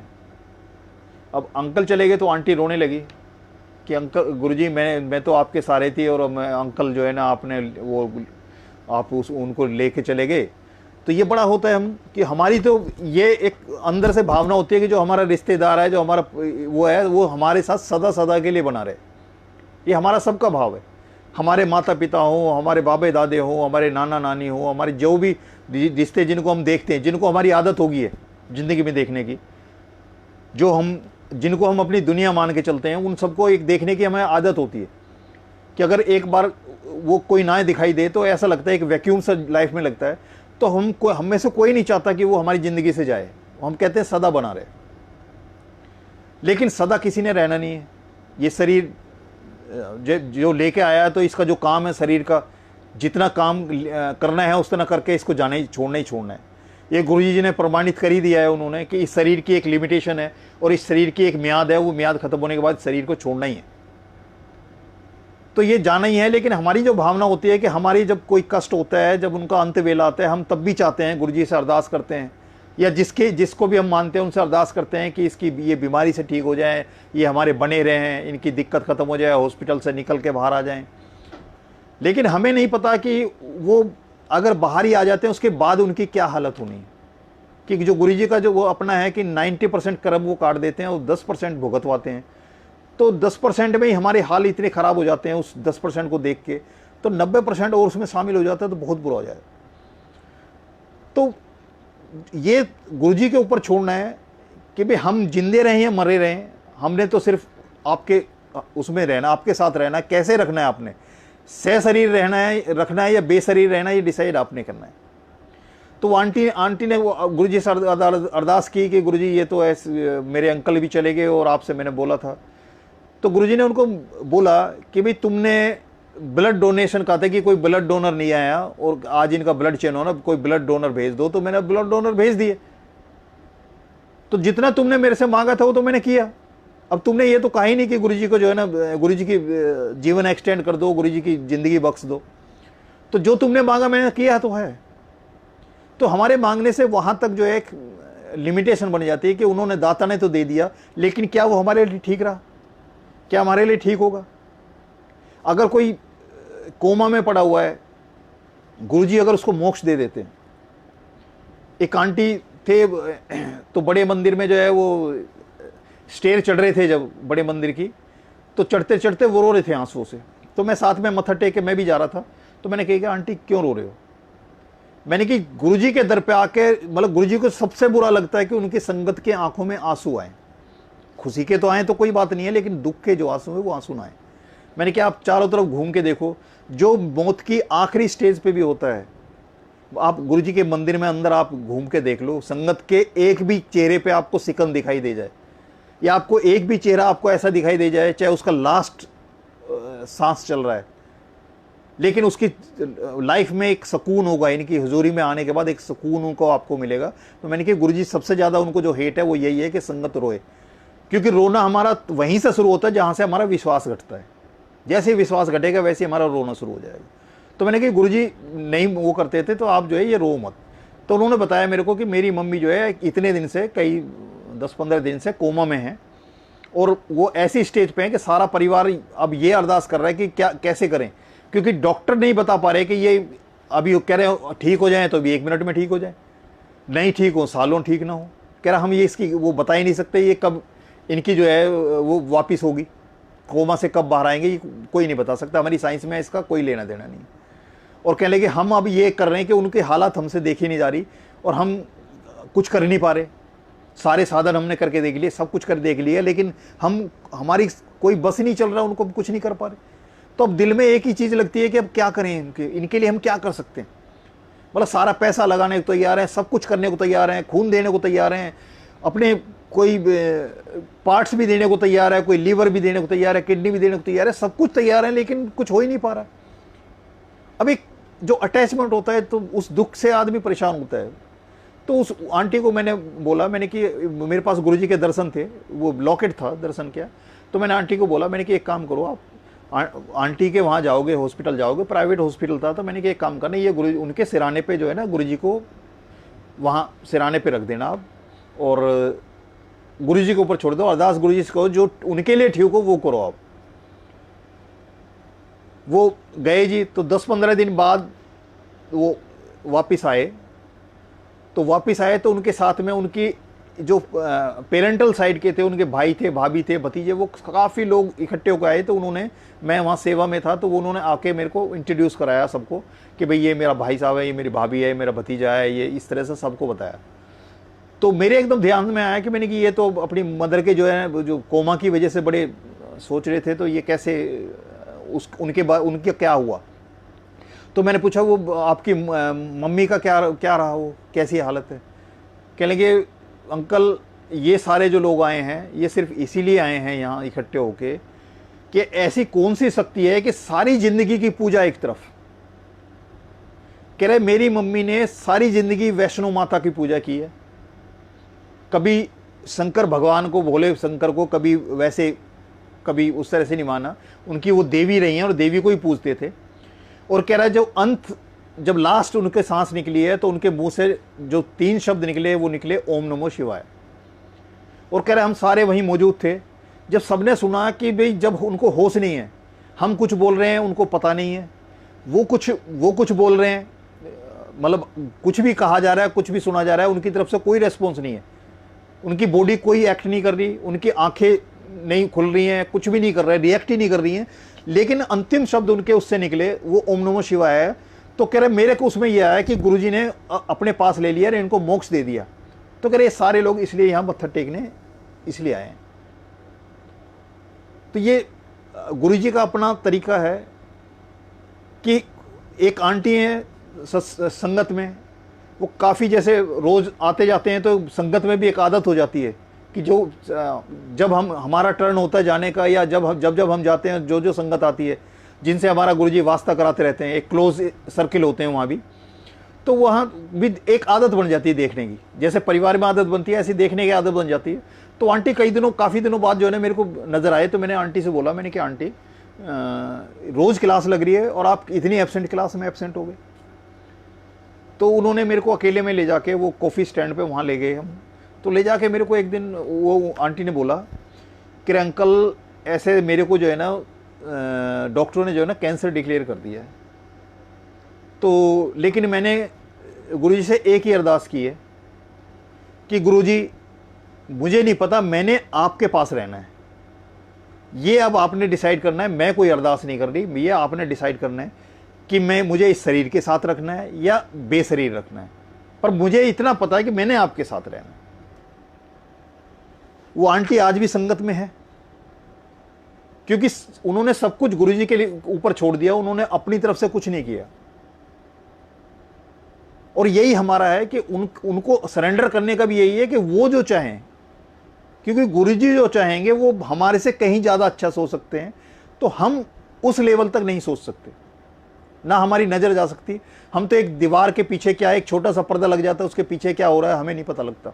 अब अंकल चले गए तो आंटी रोने लगी कि अंकल गुरुजी मैं तो आपके सहारे थी, और मैं अंकल जो है ना आपने वो आप उनको लेके चले गए। तो ये बड़ा होता है हम कि हमारी तो ये एक अंदर से भावना होती है कि जो हमारा रिश्तेदार है, जो हमारा वो है, वो हमारे साथ सदा सदा के लिए बना रहे। ये हमारा सबका भाव है। हमारे माता पिता हों, हमारे बाबे दादे हों, हमारे नाना नानी हों, हमारे जो भी रिश्ते जिनको हम देखते हैं, जिनको हमारी आदत होगी है ज़िंदगी में देखने की, जिनको हम अपनी दुनिया मान के चलते हैं, उन सबको एक देखने की हमें आदत होती है कि अगर एक बार वो कोई ना दिखाई दे तो ऐसा लगता है, एक वैक्यूम सा लाइफ में लगता है। तो हम में से कोई नहीं चाहता कि वो हमारी ज़िंदगी से जाए। हम कहते हैं सदा बना रहे, लेकिन सदा किसी ने रहना नहीं है। ये शरीर जो लेके आया है, तो इसका जो काम है शरीर का, जितना काम करना है उतना करके इसको छोड़ना ही छोड़ना है। ये गुरुजी जी ने प्रमाणित कर ही दिया है उन्होंने कि इस शरीर की एक लिमिटेशन है और इस शरीर की एक म्याद है, वो म्याद खत्म होने के बाद शरीर को छोड़ना ही है। तो ये जाना ही है। लेकिन हमारी जो भावना होती है कि हमारी जब कोई कष्ट होता है, जब उनका अंत वेला आता है, हम तब भी चाहते हैं, गुरुजी से अरदास करते हैं, या जिसको भी हम मानते हैं उनसे अरदास करते हैं कि इसकी ये बीमारी से ठीक हो जाए, ये हमारे बने रहें, इनकी दिक्कत ख़त्म हो जाए, हॉस्पिटल से निकल के बाहर आ जाएं। लेकिन हमें नहीं पता कि वो अगर बाहर ही आ जाते हैं उसके बाद उनकी क्या हालत होनी है। कि जो गुरुजी का जो वो अपना है कि 90% कर्म वो काट देते हैं और 10% भुगतवाते हैं। तो 10% में ही हमारे हाल इतने ख़राब हो जाते हैं उस 10% को देख के, तो 90% और उसमें शामिल हो जाता है तो बहुत बुरा हो जाए। तो ये गुरुजी के ऊपर छोड़ना है कि भाई हम जिंदे रहें या मरे रहें, हमने तो सिर्फ आपके उसमें रहना, आपके साथ रहना। कैसे रखना है आपने, सशरीर रखना है या बेशरीर रहना, ये डिसाइड आपने करना है। तो आंटी ने वो गुरुजी से अरदास की कि गुरुजी ये तो ऐसे मेरे अंकल भी चले गए और आपसे मैंने बोला था। तो गुरुजी ने उनको बोला कि भाई तुमने ब्लड डोनेशन कहा था कि कोई ब्लड डोनर नहीं आया और आज इनका ब्लड चेंज होना, कोई ब्लड डोनर भेज दो। तो मैंने ब्लड डोनर भेज दिए। तो जितना तुमने मेरे से मांगा था वो तो मैंने किया। अब तुमने ये तो कहा ही नहीं कि गुरुजी को जो है ना, गुरुजी की जीवन एक्सटेंड कर दो, गुरुजी की जिंदगी बख्श दो। तो जो तुमने मांगा मैंने किया तो है। तो हमारे मांगने से वहां तक जो है एक लिमिटेशन बन जाती है कि उन्होंने, दाता ने तो दे दिया, लेकिन क्या वो हमारे लिए ठीक रहा, क्या हमारे लिए ठीक होगा। अगर कोई कोमा में पड़ा हुआ है, गुरुजी अगर उसको मोक्ष दे देते हैं। एक आंटी थे तो बड़े मंदिर में जो है वो स्टेयर चढ़ रहे थे जब बड़े मंदिर की, तो चढ़ते चढ़ते वो रो रहे थे आंसुओं से। तो मैं साथ में मत्था टेक के मैं भी जा रहा था। तो मैंने कहा कि आंटी क्यों रो रहे हो। मैंने कि गुरुजी के दर पे आके, मतलब गुरुजी को सबसे बुरा लगता है कि उनकी संगत के आंखों में आंसू आए। खुशी के तो आए तो कोई बात नहीं है, लेकिन दुख के जो आंसू है वो आंसू ना आए। मैंने कहा आप चारों तरफ घूम के देखो, जो मौत की आखिरी स्टेज पे भी होता है, आप गुरुजी के मंदिर में अंदर आप घूम के देख लो, संगत के एक भी चेहरे पे आपको सिकन दिखाई दे जाए, या आपको एक भी चेहरा आपको ऐसा दिखाई दे जाए चाहे उसका लास्ट सांस चल रहा है, लेकिन उसकी लाइफ में एक सुकून होगा, इनकी हुजूरी में आने के बाद एक सुकून उनको आपको मिलेगा। तो मैंने कहा गुरुजी सबसे ज़्यादा उनको जो हेट है वो यही है कि संगत रोए, क्योंकि रोना हमारा वहीं से शुरू होता है जहाँ से हमारा विश्वास घटता है। जैसे ही विश्वास घटेगा वैसे हमारा रोना शुरू हो जाएगा। तो मैंने कहा गुरुजी नहीं वो करते थे तो आप जो है ये रो मत। तो उन्होंने बताया मेरे को कि मेरी मम्मी जो है इतने दिन से, कई 10-15 दिन से कोमा में है, और वो ऐसी स्टेज पे है कि सारा परिवार अब ये अरदास कर रहा है कि क्या कैसे करें, क्योंकि डॉक्टर नहीं बता पा रहे कि ये अभी कह रहे हो ठीक हो जाए तो अभी 1 मिनट में ठीक हो जाए, नहीं ठीक हो सालों ठीक ना हो। कह रहा हम ये इसकी वो बता ही नहीं सकते ये कब इनकी जो है वो वापिस होगी, कोमा से कब बाहर आएंगे, ये कोई नहीं बता सकता। हमारी साइंस में इसका कोई लेना देना नहीं। और कह लगे हम अब ये कर रहे हैं कि उनकी हालत हमसे देखी नहीं जा रही और हम कुछ कर नहीं पा रहे। सारे साधन हमने करके देख लिए, सब कुछ कर देख लिया, लेकिन हमारी कोई बस ही नहीं चल रहा, उनको कुछ नहीं कर पा रहे। तो अब दिल में एक ही चीज़ लगती है कि अब क्या करें, इनके लिए हम क्या कर सकते हैं। मतलब सारा पैसा लगाने को तैयार हैं, सब कुछ करने को तैयार हैं, खून देने को तैयार हैं, अपने कोई पार्ट्स भी देने को तैयार है, कोई लीवर भी देने को तैयार है, किडनी भी देने को तैयार है, सब कुछ तैयार है, लेकिन कुछ हो ही नहीं पा रहा। अब एक जो अटैचमेंट होता है तो उस दुख से आदमी परेशान होता है। तो उस आंटी को मैंने बोला, मैंने कि मेरे पास गुरुजी के दर्शन थे, वो लॉकेट था, दर्शन किया। तो मैंने आंटी को बोला, मैंने कि एक काम करो आंटी के वहाँ जाओगे, हॉस्पिटल जाओगे, प्राइवेट हॉस्पिटल था, तो मैंने कहा एक काम करना, ये गुरु उनके सिराने पे जो है ना, गुरुजी को वहाँ सिराने पे रख देना आप, और गुरुजी के ऊपर छोड़ दो, अरदास गुरुजी से कहो जो उनके लिए ठीक हो वो करो आप। वो गए जी, तो 10-15 दिन बाद वो वापस आए। तो वापस आए तो उनके साथ में उनकी जो पेरेंटल साइड के थे, उनके भाई थे, भाभी थे, भतीजे, वो काफ़ी लोग इकट्ठे होकर आए। तो उन्होंने, मैं वहाँ सेवा में था, तो वो उन्होंने आके मेरे को इंट्रोड्यूस कराया सबको कि भाई ये मेरा भाई साहब है, ये मेरी भाभी है, मेरा भतीजा है, ये इस तरह से सबको बताया। तो मेरे एकदम ध्यान में आया कि मैंने कि ये तो अपनी मदर के जो है, जो कोमा की वजह से बड़े सोच रहे थे, तो ये कैसे उनके क्या हुआ। तो मैंने पूछा वो आपकी मम्मी का क्या रहा, वो कैसी हालत है। कह लगे अंकल ये सारे जो लोग आए हैं ये सिर्फ इसीलिए आए हैं यहाँ इकट्ठे होके कि ऐसी कौन सी शक्ति है कि सारी जिंदगी की पूजा एक तरफ। कह रहे मेरी मम्मी ने सारी जिंदगी वैष्णो माता की पूजा की है, कभी शंकर भगवान को, भोले शंकर को कभी वैसे कभी उस तरह से नहीं माना, उनकी वो देवी रही हैं और देवी को ही पूजते थे। और कह रहा है जब लास्ट उनके सांस निकली है तो उनके मुंह से जो 3 शब्द निकले वो निकले ओम नमो शिवाय। और कह रहे हम सारे वहीं मौजूद थे। जब सबने सुना कि भाई जब उनको होश नहीं है, हम कुछ बोल रहे हैं उनको पता नहीं है, वो कुछ बोल रहे हैं, मतलब कुछ भी कहा जा रहा है, कुछ भी सुना जा रहा है, उनकी तरफ से कोई रेस्पॉन्स नहीं है, उनकी बॉडी कोई एक्ट नहीं कर रही, उनकी आंखें नहीं खुल रही हैं, कुछ भी नहीं कर रहे, रिएक्ट ही नहीं कर रही हैं, लेकिन अंतिम शब्द उनके उससे निकले वो ओम नमो शिवाय है। तो कह रहे मेरे को उसमें यह आया कि गुरुजी ने अपने पास ले लिया और इनको मोक्ष दे दिया। तो कह रहे सारे लोग इसलिए यहाँ पत्थर टेकने इसलिए आए हैं। तो ये गुरुजी का अपना तरीका है कि एक आंटी है संगत में, वो काफ़ी जैसे रोज़ आते जाते हैं, तो संगत में भी एक आदत हो जाती है कि जो जब हमारा टर्न होता है जाने का, या जब हम जाते हैं, जो संगत आती है जिनसे हमारा गुरुजी वास्ता कराते रहते हैं, एक क्लोज सर्किल होते हैं वहाँ भी, तो वहाँ भी एक आदत बन जाती है देखने की, जैसे परिवार में आदत बनती है ऐसी देखने की आदत बन जाती है। तो आंटी काफ़ी दिनों बाद जो है ना मेरे को नज़र आए, तो मैंने आंटी से बोला, मैंने कि आंटी रोज़ क्लास लग रही है और आप इतनी एब्सेंट क्लास में एब्सेंट हो गए। तो उन्होंने मेरे को अकेले में ले जाके वो कॉफ़ी स्टैंड पे वहाँ ले गए हम। तो ले जाके मेरे को एक दिन वो आंटी ने बोला कि अंकल ऐसे मेरे को जो है ना डॉक्टरों ने जो है ना कैंसर डिक्लेयर कर दिया है। तो लेकिन मैंने गुरुजी से एक ही अरदास की है कि गुरुजी मुझे नहीं पता, मैंने आपके पास रहना है, ये अब आपने डिसाइड करना है, मैं कोई अरदास नहीं कर रही, ये आपने डिसाइड करना है कि मुझे इस शरीर के साथ रखना है या बेशरीर रखना है, पर मुझे इतना पता है कि मैंने आपके साथ रहना है। वो आंटी आज भी संगत में है क्योंकि उन्होंने सब कुछ गुरुजी के लिए ऊपर छोड़ दिया, उन्होंने अपनी तरफ से कुछ नहीं किया। और यही हमारा है कि उनको सरेंडर करने का भी यही है कि वो जो चाहें, क्योंकि गुरुजी जो चाहेंगे वो हमारे से कहीं ज़्यादा अच्छा सोच सकते हैं, तो हम उस लेवल तक नहीं सोच सकते, ना हमारी नज़र जा सकती। हम तो एक दीवार के पीछे क्या, एक छोटा सा पर्दा लग जाता है, उसके पीछे क्या हो रहा है हमें नहीं पता लगता।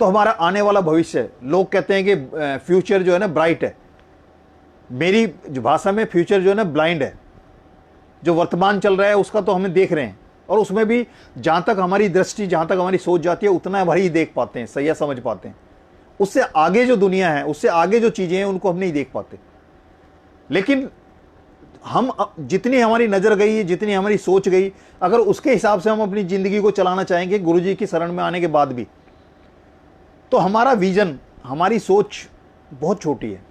तो हमारा आने वाला भविष्य, लोग कहते हैं कि फ्यूचर जो है ना ब्राइट है, मेरी जो भाषा में फ्यूचर जो है ना ब्लाइंड है। जो वर्तमान चल रहा है उसका तो हमें देख रहे हैं, और उसमें भी जहाँ तक हमारी दृष्टि, जहाँ तक हमारी सोच जाती है उतना भरी देख पाते हैं, सही समझ पाते हैं। उससे आगे जो दुनिया है, उससे आगे जो चीज़ें हैं उनको हम नहीं देख पाते। लेकिन हम जितनी हमारी नज़र गई, जितनी हमारी सोच गई, अगर उसके हिसाब से हम अपनी ज़िंदगी को चलाना चाहेंगे गुरुजी की शरण में आने के बाद भी, तो हमारा विजन, हमारी सोच बहुत छोटी है।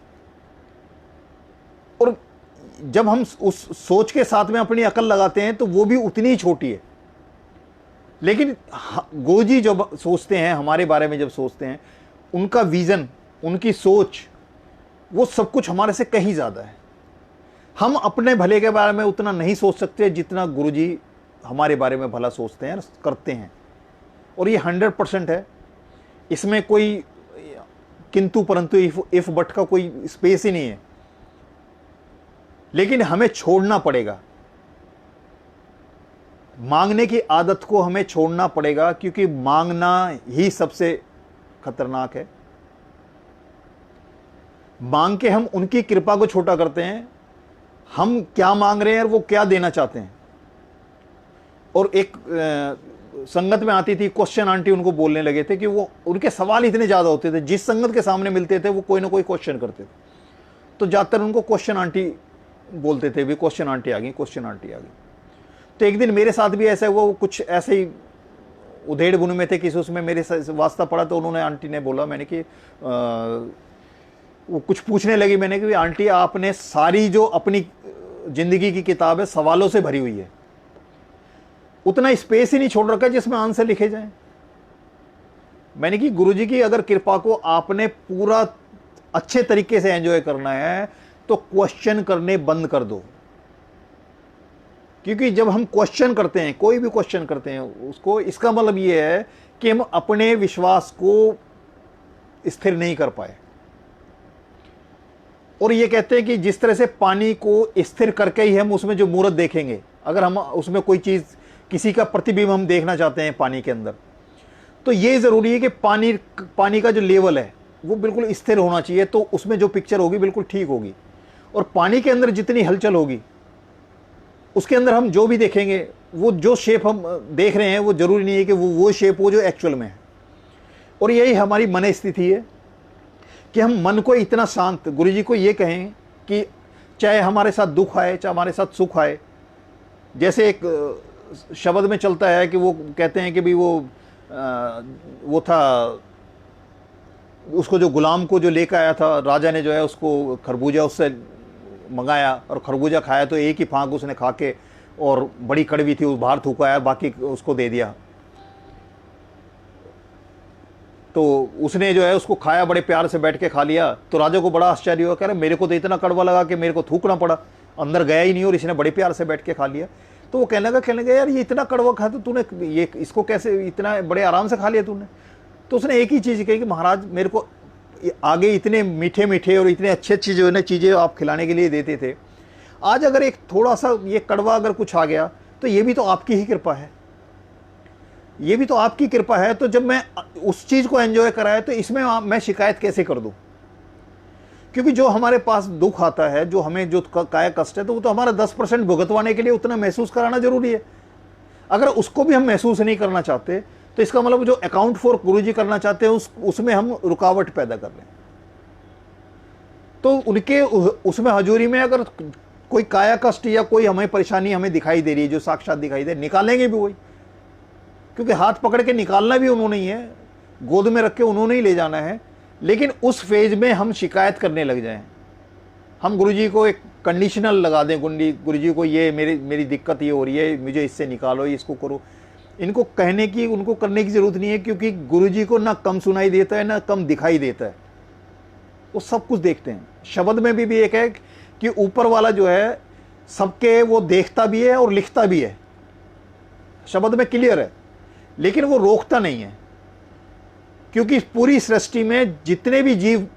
और जब हम उस सोच के साथ में अपनी अकल लगाते हैं तो वो भी उतनी ही छोटी है। लेकिन गुरुजी जब सोचते हैं हमारे बारे में, जब सोचते हैं, उनका विजन, उनकी सोच, वो सब कुछ हमारे से कहीं ज़्यादा है। हम अपने भले के बारे में उतना नहीं सोच सकते जितना गुरुजी हमारे बारे में भला सोचते हैं, करते हैं। और ये 100% है, इसमें कोई किंतु परंतु इफ बट का कोई स्पेस ही नहीं है। लेकिन हमें छोड़ना पड़ेगा, मांगने की आदत को हमें छोड़ना पड़ेगा, क्योंकि मांगना ही सबसे खतरनाक है। मांग के हम उनकी कृपा को छोटा करते हैं, हम क्या मांग रहे हैं और वो क्या देना चाहते हैं। और एक संगत में आती थी क्वेश्चन आंटी, उनको बोलने लगे थे कि वो उनके सवाल इतने ज़्यादा होते थे, जिस संगत के सामने मिलते थे वो कोई ना कोई क्वेश्चन करते थे, तो ज़्यादातर उनको क्वेश्चन आंटी बोलते थे, भी क्वेश्चन आंटी आ गई, क्वेश्चन आंटी आ गई। तो एक दिन मेरे साथ भी ऐसा हुआ, वो कुछ ऐसे ही उधेड़ बुन में थे किसी, उसमें मेरे वास्ता पड़ा, तो उन्होंने, आंटी ने बोला, मैंने कि वो कुछ पूछने लगी, मैंने कि आंटी आपने सारी जो अपनी ज़िंदगी की किताब है सवालों से भरी हुई है, उतना स्पेस ही नहीं छोड़ रखा जिसमें आंसर लिखे जाएं। मैंने कि गुरुजी की अगर कृपा को आपने पूरा अच्छे तरीके से एंजॉय करना है तो क्वेश्चन करने बंद कर दो, क्योंकि जब हम क्वेश्चन करते हैं, कोई भी क्वेश्चन करते हैं उसको, इसका मतलब ये है कि हम अपने विश्वास को स्थिर नहीं कर पाए। और ये कहते हैं कि जिस तरह से पानी को स्थिर करके ही हम उसमें जो मूर्त देखेंगे, अगर हम उसमें कोई चीज़, किसी का प्रतिबिंब हम देखना चाहते हैं पानी के अंदर, तो ये ज़रूरी है कि पानी का जो लेवल है वो बिल्कुल स्थिर होना चाहिए, तो उसमें जो पिक्चर होगी बिल्कुल ठीक होगी। और पानी के अंदर जितनी हलचल होगी उसके अंदर हम जो भी देखेंगे, वो जो शेप हम देख रहे हैं वो ज़रूरी नहीं है कि वो शेप हो जो एक्चुअल में है। और यही हमारी मन स्थिति है कि हम मन को इतना शांत, गुरुजी को ये कहें कि चाहे हमारे साथ दुख आए चाहे हमारे साथ सुख आए, जैसे एक शब्द में चलता है कि वो कहते हैं कि भी वो था, उसको जो गुलाम को जो लेकर आया था राजा ने, जो है उसको खरबूजा उससे मंगाया और खरबूजा खाया, तो एक ही फांक उसने खा के, और बड़ी कड़वी थी, उस बाहर थूकाया, बाकी उसको दे दिया। तो उसने जो है उसको खाया, बड़े प्यार से बैठ के खा लिया। तो राजा को बड़ा आश्चर्य हुआ, कह रहे मेरे को तो इतना कड़वा लगा कि मेरे को थूकना पड़ा, अंदर गया ही नहीं, और इसने बड़े प्यार से बैठ के खा लिया। तो वो कहने लगा यार ये इतना कड़वा खा, तो तूने ये इसको कैसे इतना बड़े आराम से खा लिया तूने। तो उसने एक ही चीज़ कही कि महाराज मेरे को आगे इतने मीठे मीठे और इतने अच्छे अच्छी जो है ना चीज़ें आप खिलाने के लिए देते थे, आज अगर एक थोड़ा सा ये कड़वा अगर कुछ आ गया तो ये भी तो आपकी ही कृपा है, ये भी तो आपकी कृपा है। तो जब मैं उस चीज़ को एंजॉय कराया तो इसमें मैं शिकायत कैसे कर दूं? क्योंकि जो हमारे पास दुख आता है, जो हमें जो काया कष्ट है, तो वो तो हमारा 10% भुगतवाने के लिए उतना महसूस कराना जरूरी है। अगर उसको भी हम महसूस नहीं करना चाहते तो इसका मतलब जो अकाउंट फॉर गुरुजी करना चाहते हैं उसमें हम रुकावट पैदा कर रहे हैं। तो उनके उसमें हजूरी में अगर कोई काया कष्ट या कोई हमें परेशानी हमें दिखाई दे रही है, जो साक्षात दिखाई दे, निकालेंगे भी वही, क्योंकि हाथ पकड़ के निकालना भी उन्होंने ही है, गोद में रख के उन्होंने ही ले जाना है। लेकिन उस फेज में हम शिकायत करने लग जाएं, हम गुरुजी को एक कंडीशनल लगा दें, गुरुजी को ये मेरी दिक्कत ये हो रही है, मुझे इससे निकालो, इसको करो। इनको कहने की, उनको करने की ज़रूरत नहीं है, क्योंकि गुरुजी को ना कम सुनाई देता है ना कम दिखाई देता है, वो सब कुछ देखते हैं। शब्द में भी एक है कि ऊपर वाला जो है सबके वो देखता भी है और लिखता भी है, शब्द में क्लियर है, लेकिन वो रोकता नहीं है। क्योंकि पूरी सृष्टि में जितने भी जीव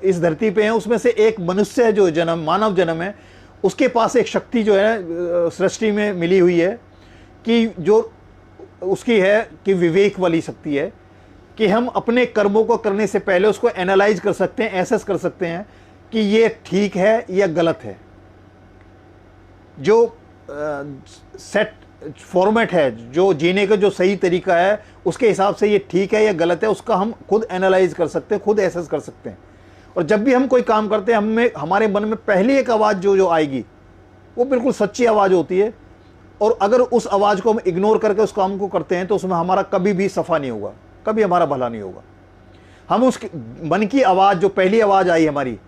इस धरती पे हैं उसमें से एक मनुष्य है, जो जन्म मानव जन्म है, उसके पास एक शक्ति जो है सृष्टि में मिली हुई है, कि जो उसकी है कि विवेक वाली शक्ति है, कि हम अपने कर्मों को करने से पहले उसको एनालाइज कर सकते हैं, एसेस कर सकते हैं कि ये ठीक है या गलत है। जो सेट फॉर्मेट है, जो जीने का जो सही तरीका है, उसके हिसाब से ये ठीक है या गलत है, उसका हम खुद एनालाइज कर सकते हैं, खुद एसेस कर सकते हैं। और जब भी हम कोई काम करते हैं, हमारे मन में पहली एक आवाज़ जो आएगी वो बिल्कुल सच्ची आवाज़ होती है। और अगर उस आवाज़ को हम इग्नोर करके उस काम को करते हैं तो उसमें हमारा कभी भी सफ़ा नहीं होगा, कभी हमारा भला नहीं होगा। हम उस मन की आवाज़, जो पहली आवाज़ आई हमारी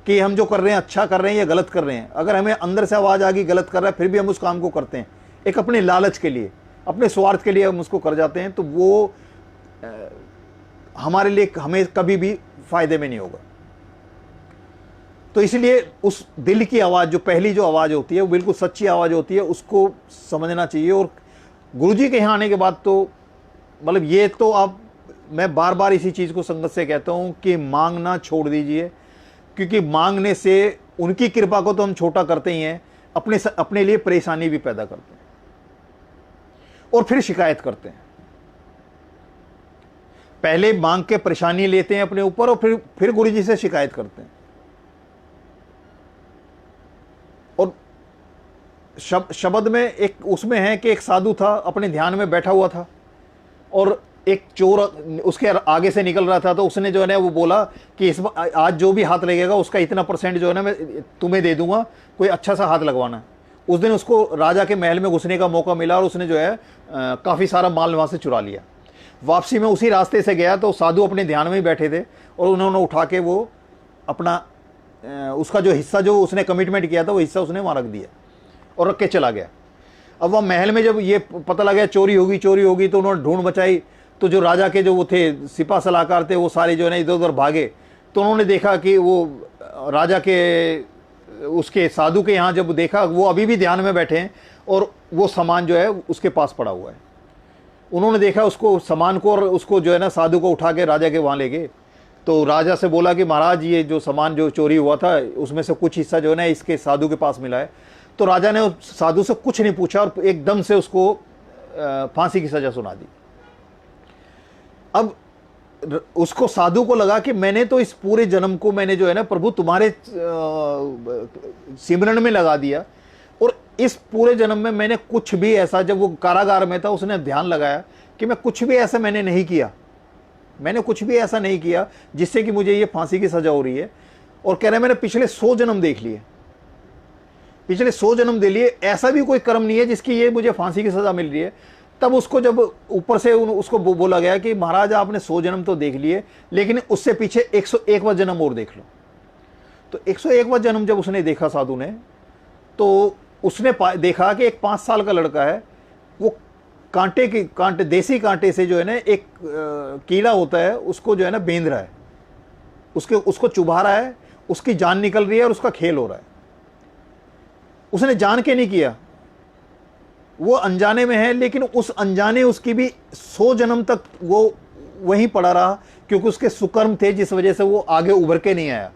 कि हम जो कर रहे हैं अच्छा कर रहे हैं या गलत कर रहे हैं, अगर हमें अंदर से आवाज़ आ गई गलत कर रहा है, फिर भी हम उस काम को करते हैं, एक अपने लालच के लिए, अपने स्वार्थ के लिए हम उसको कर जाते हैं, तो वो हमारे लिए, हमें कभी भी फायदे में नहीं होगा। तो इसलिए उस दिल की आवाज़, जो पहली जो आवाज़ होती है वो बिल्कुल सच्ची आवाज़ होती है, उसको समझना चाहिए। और गुरुजी के यहाँ आने के बाद तो मतलब ये तो आप, मैं बार बार इसी चीज़ को संगत से कहता हूँ कि मांगना छोड़ दीजिए, क्योंकि मांगने से उनकी कृपा को तो हम छोटा करते ही हैं, अपने लिए परेशानी भी पैदा करते हैं और फिर शिकायत करते हैं। पहले मांग के परेशानी लेते हैं अपने ऊपर और फिर गुरुजी से शिकायत करते हैं। और शब्द में एक उसमें है कि एक साधु था, अपने ध्यान में बैठा हुआ था और एक चोर उसके आगे से निकल रहा था, तो उसने जो है ना वो बोला कि इस आज जो भी हाथ लगेगा उसका इतना % जो है ना मैं तुम्हें दे दूंगा, कोई अच्छा सा हाथ लगवाना। उस दिन उसको राजा के महल में घुसने का मौका मिला और उसने जो है काफ़ी सारा माल वहाँ से चुरा लिया। वापसी में उसी रास्ते से गया तो साधु अपने ध्यान में ही बैठे थे और उन्होंने उठा के वो अपना उसका जो हिस्सा जो उसने कमिटमेंट किया था वो हिस्सा उसने वहाँ रख दिया और रख के चला गया। अब वह महल में जब ये पता लगा चोरी होगी तो उन्होंने ढूंढ मचाई। तो जो राजा के जो वो थे सिपा सलाहकार थे वो सारे जो है ना इधर उधर भागे। तो उन्होंने देखा कि वो राजा के उसके साधु के यहाँ जब देखा वो अभी भी ध्यान में बैठे हैं और वो सामान जो है उसके पास पड़ा हुआ है। उन्होंने देखा उसको सामान को और उसको जो है ना साधु को उठा के राजा के वहाँ ले गए। तो राजा से बोला कि महाराज ये जो सामान जो चोरी हुआ था उसमें से कुछ हिस्सा जो है ना इसके साधु के पास मिला है। तो राजा ने उस साधु से कुछ नहीं पूछा और एकदम से उसको फांसी की सजा सुना दी। अब उसको साधु को लगा कि मैंने तो इस पूरे जन्म को मैंने जो है ना प्रभु तुम्हारे सिमरन में लगा दिया और इस पूरे जन्म में मैंने कुछ भी ऐसा, जब वो कारागार में था उसने ध्यान लगाया कि मैं कुछ भी ऐसा मैंने नहीं किया, मैंने कुछ भी ऐसा नहीं किया जिससे कि मुझे ये फांसी की सजा हो रही है। और कह रहे हैं मैंने पिछले 100 जन्म देख लिए, पिछले 100 जन्म दे लिए, ऐसा भी कोई कर्म नहीं है जिसकी ये मुझे फांसी की सजा मिल रही है। तब उसको जब ऊपर से उसको बोला गया कि महाराज आपने 100 जन्म तो देख लिए लेकिन उससे पीछे 101वां जन्म और देख लो। तो 101वां जन्म जब उसने देखा साधु ने, तो उसने देखा कि एक 5 साल का लड़का है, वो कांटे देसी कांटे से जो है ना एक कीड़ा होता है उसको जो है ना बेंध रहा है, उसको चुभा रहा है, उसकी जान निकल रही है और उसका खेल हो रहा है। उसने जान के नहीं किया, वो अनजाने में है, लेकिन उस अनजाने उसकी भी 100 जन्म तक वो वहीं पड़ा रहा क्योंकि उसके सुकर्म थे जिस वजह से वो आगे उभर के नहीं आया।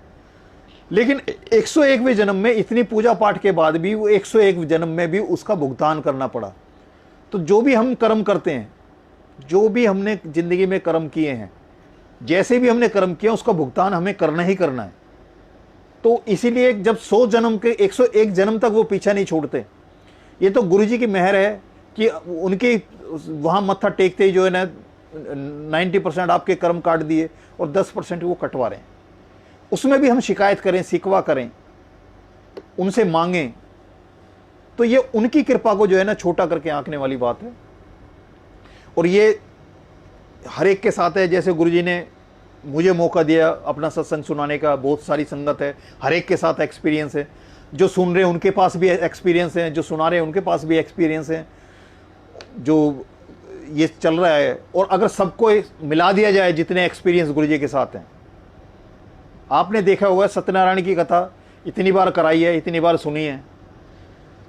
लेकिन 101वें जन्म में इतनी पूजा पाठ के बाद भी वो 101 जन्म में भी उसका भुगतान करना पड़ा। तो जो भी हम कर्म करते हैं, जो भी हमने जिंदगी में कर्म किए हैं, जैसे भी हमने कर्म किया उसका भुगतान हमें करना ही करना है। तो इसीलिए जब 100 जन्म के 101 जन्म तक वो पीछा नहीं छोड़ते। ये तो गुरु जी की मेहर है कि उनके वहाँ मत्था टेकते ही जो है ना 90% आपके कर्म काट दिए और 10% वो कटवा रहे हैं। उसमें भी हम शिकायत करें, सिकवा करें, उनसे मांगें, तो ये उनकी कृपा को जो है ना छोटा करके आंकने वाली बात है। और ये हर एक के साथ है। जैसे गुरु जी ने मुझे मौका दिया अपना सत्संग सुनाने का, बहुत सारी संगत है, हर एक के साथ एक्सपीरियंस है। जो सुन रहे हैं उनके पास भी एक्सपीरियंस है, जो सुना रहे हैं उनके पास भी एक्सपीरियंस है, जो ये चल रहा है। और अगर सबको मिला दिया जाए जितने एक्सपीरियंस गुरु जी के साथ हैं, आपने देखा होगा सत्यनारायण की कथा इतनी बार कराई है, इतनी बार सुनी है,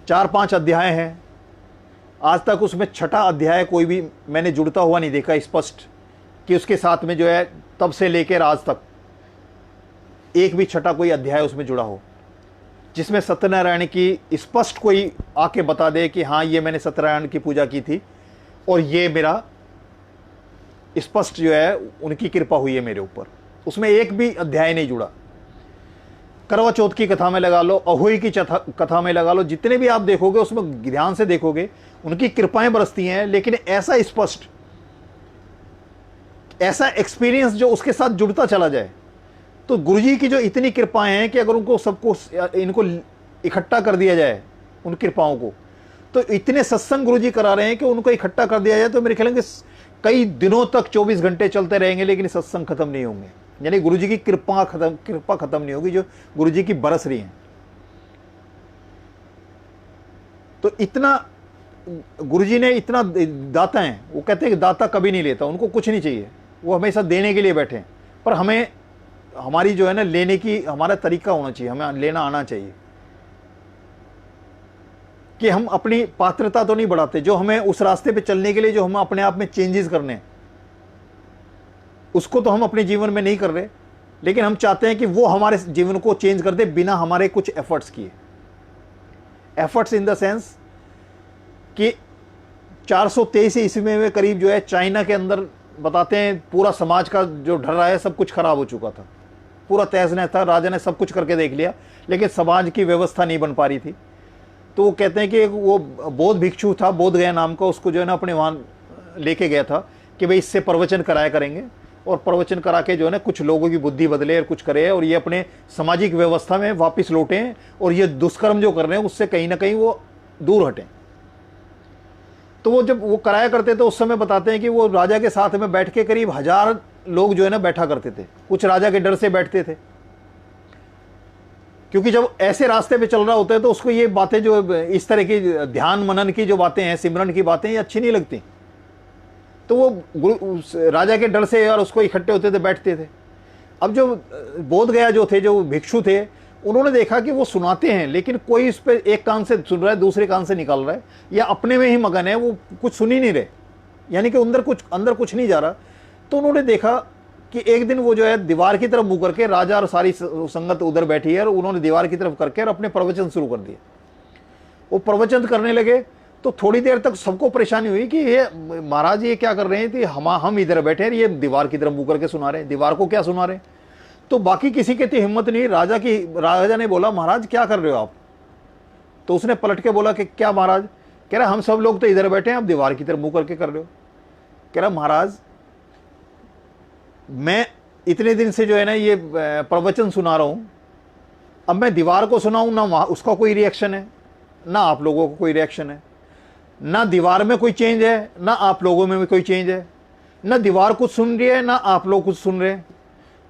4-5 अध्याय हैं, आज तक उसमें 6ठा अध्याय कोई भी मैंने जुड़ता हुआ नहीं देखा स्पष्ट कि उसके साथ में जो है तब से लेकर आज तक एक भी 6ठा कोई अध्याय उसमें जुड़ा हो जिसमें सत्यनारायण की स्पष्ट कोई आके बता दे कि हाँ ये मैंने सत्यनारायण की पूजा की थी और ये मेरा स्पष्ट जो है उनकी कृपा हुई है मेरे ऊपर। उसमें एक भी अध्याय नहीं जुड़ा। करवा चौथ की कथा में लगा लो, अहोई की कथा में लगा लो, जितने भी आप देखोगे उसमें ध्यान से देखोगे उनकी कृपाएं बरसती हैं, लेकिन ऐसा स्पष्ट, ऐसा एक्सपीरियंस जो उसके साथ जुड़ता चला जाए। तो गुरुजी की जो इतनी कृपाएं हैं कि अगर उनको सबको इनको इकट्ठा कर दिया जाए उन कृपाओं को, तो इतने सत्संग गुरुजी करा रहे हैं कि उनको इकट्ठा कर दिया जाए तो मेरे ख्याल में कई दिनों तक 24 घंटे चलते रहेंगे लेकिन सत्संग खत्म नहीं होंगे। यानी गुरुजी की कृपा खत्म नहीं होगी जो गुरुजी की बरस रही है। तो इतना गुरुजी ने इतना दाता है, वो कहते हैं कि दाता कभी नहीं लेता, उनको कुछ नहीं चाहिए, वो हमेशा देने के लिए बैठे हैं। पर हमें हमारी जो है ना लेने की हमारा तरीका होना चाहिए, हमें लेना आना चाहिए कि हम अपनी पात्रता तो नहीं बढ़ाते, जो हमें उस रास्ते पे चलने के लिए जो हम अपने आप में चेंजेस करने हैं उसको तो हम अपने जीवन में नहीं कर रहे, लेकिन हम चाहते हैं कि वो हमारे जीवन को चेंज कर दे बिना हमारे कुछ एफर्ट्स किए। एफर्ट्स इन द सेंस कि 423 ईस्वी में करीब जो है चाइना के अंदर बताते हैं पूरा समाज का जो ढर रहा है सब कुछ खराब हो चुका था, पूरा तहस नहस था, राजा ने सब कुछ करके देख लिया लेकिन समाज की व्यवस्था नहीं बन पा रही थी। तो वो कहते हैं कि वो बौद्ध भिक्षु था, बोध गया नाम का, उसको जो है ना अपने वहाँ लेके गया था कि भाई इससे प्रवचन कराया करेंगे, और प्रवचन करा के जो है ना कुछ लोगों की बुद्धि बदले और कुछ करे और ये अपने सामाजिक व्यवस्था में वापस लौटें और ये दुष्कर्म जो कर रहे हैं उससे कहीं ना कहीं वो दूर हटें। तो वो जब वो कराया करते थे उस समय बताते हैं कि वो राजा के साथ में बैठ के करीब 1000 लोग जो है ना बैठा करते थे। कुछ राजा के डर से बैठते थे, क्योंकि जब ऐसे रास्ते पे चल रहा होता है तो उसको ये बातें जो इस तरह की ध्यान मनन की जो बातें हैं, सिमरन की बातें, ये अच्छी नहीं लगती। तो वो राजा के डर से यार उसको इकट्ठे होते थे, बैठते थे। अब जो बोध गया जो थे, जो भिक्षु थे, उन्होंने देखा कि वो सुनाते हैं लेकिन कोई इस पे एक कान से सुन रहा है, दूसरे कान से निकाल रहा है, या अपने में ही मगन है, वो कुछ सुन ही नहीं रहे, यानी कि अंदर कुछ नहीं जा रहा। तो उन्होंने देखा कि एक दिन वो जो है दीवार की तरफ मुंह करके, राजा और सारी संगत उधर बैठी है, और उन्होंने दीवार की तरफ करके और अपने प्रवचन शुरू कर दिए। वो प्रवचन करने लगे तो थोड़ी देर तक सबको परेशानी हुई कि ये महाराज ये क्या कर रहे हैं, कि हम इधर बैठे हैं, ये दीवार की तरफ मुंह करके सुना रहे हैं, दीवार को क्या सुना रहे हैं। तो बाकी किसी की तो हिम्मत नहीं। राजा ने बोला महाराज क्या कर रहे हो आप? तो उसने पलट के बोला कि क्या महाराज? कह रहा हम सब लोग तो इधर बैठे हैं, आप दीवार की तरफ मुंह करके कर रहे हो। कह रहा महाराज मैं इतने दिन से जो है ना ये प्रवचन सुना रहा हूं, अब मैं दीवार को सुनाऊं ना उसका कोई रिएक्शन है, ना आप लोगों को कोई रिएक्शन है, ना दीवार में कोई चेंज है, ना आप लोगों में भी कोई चेंज है, ना दीवार कुछ सुन रही है ना आप लोग कुछ सुन रहे हैं।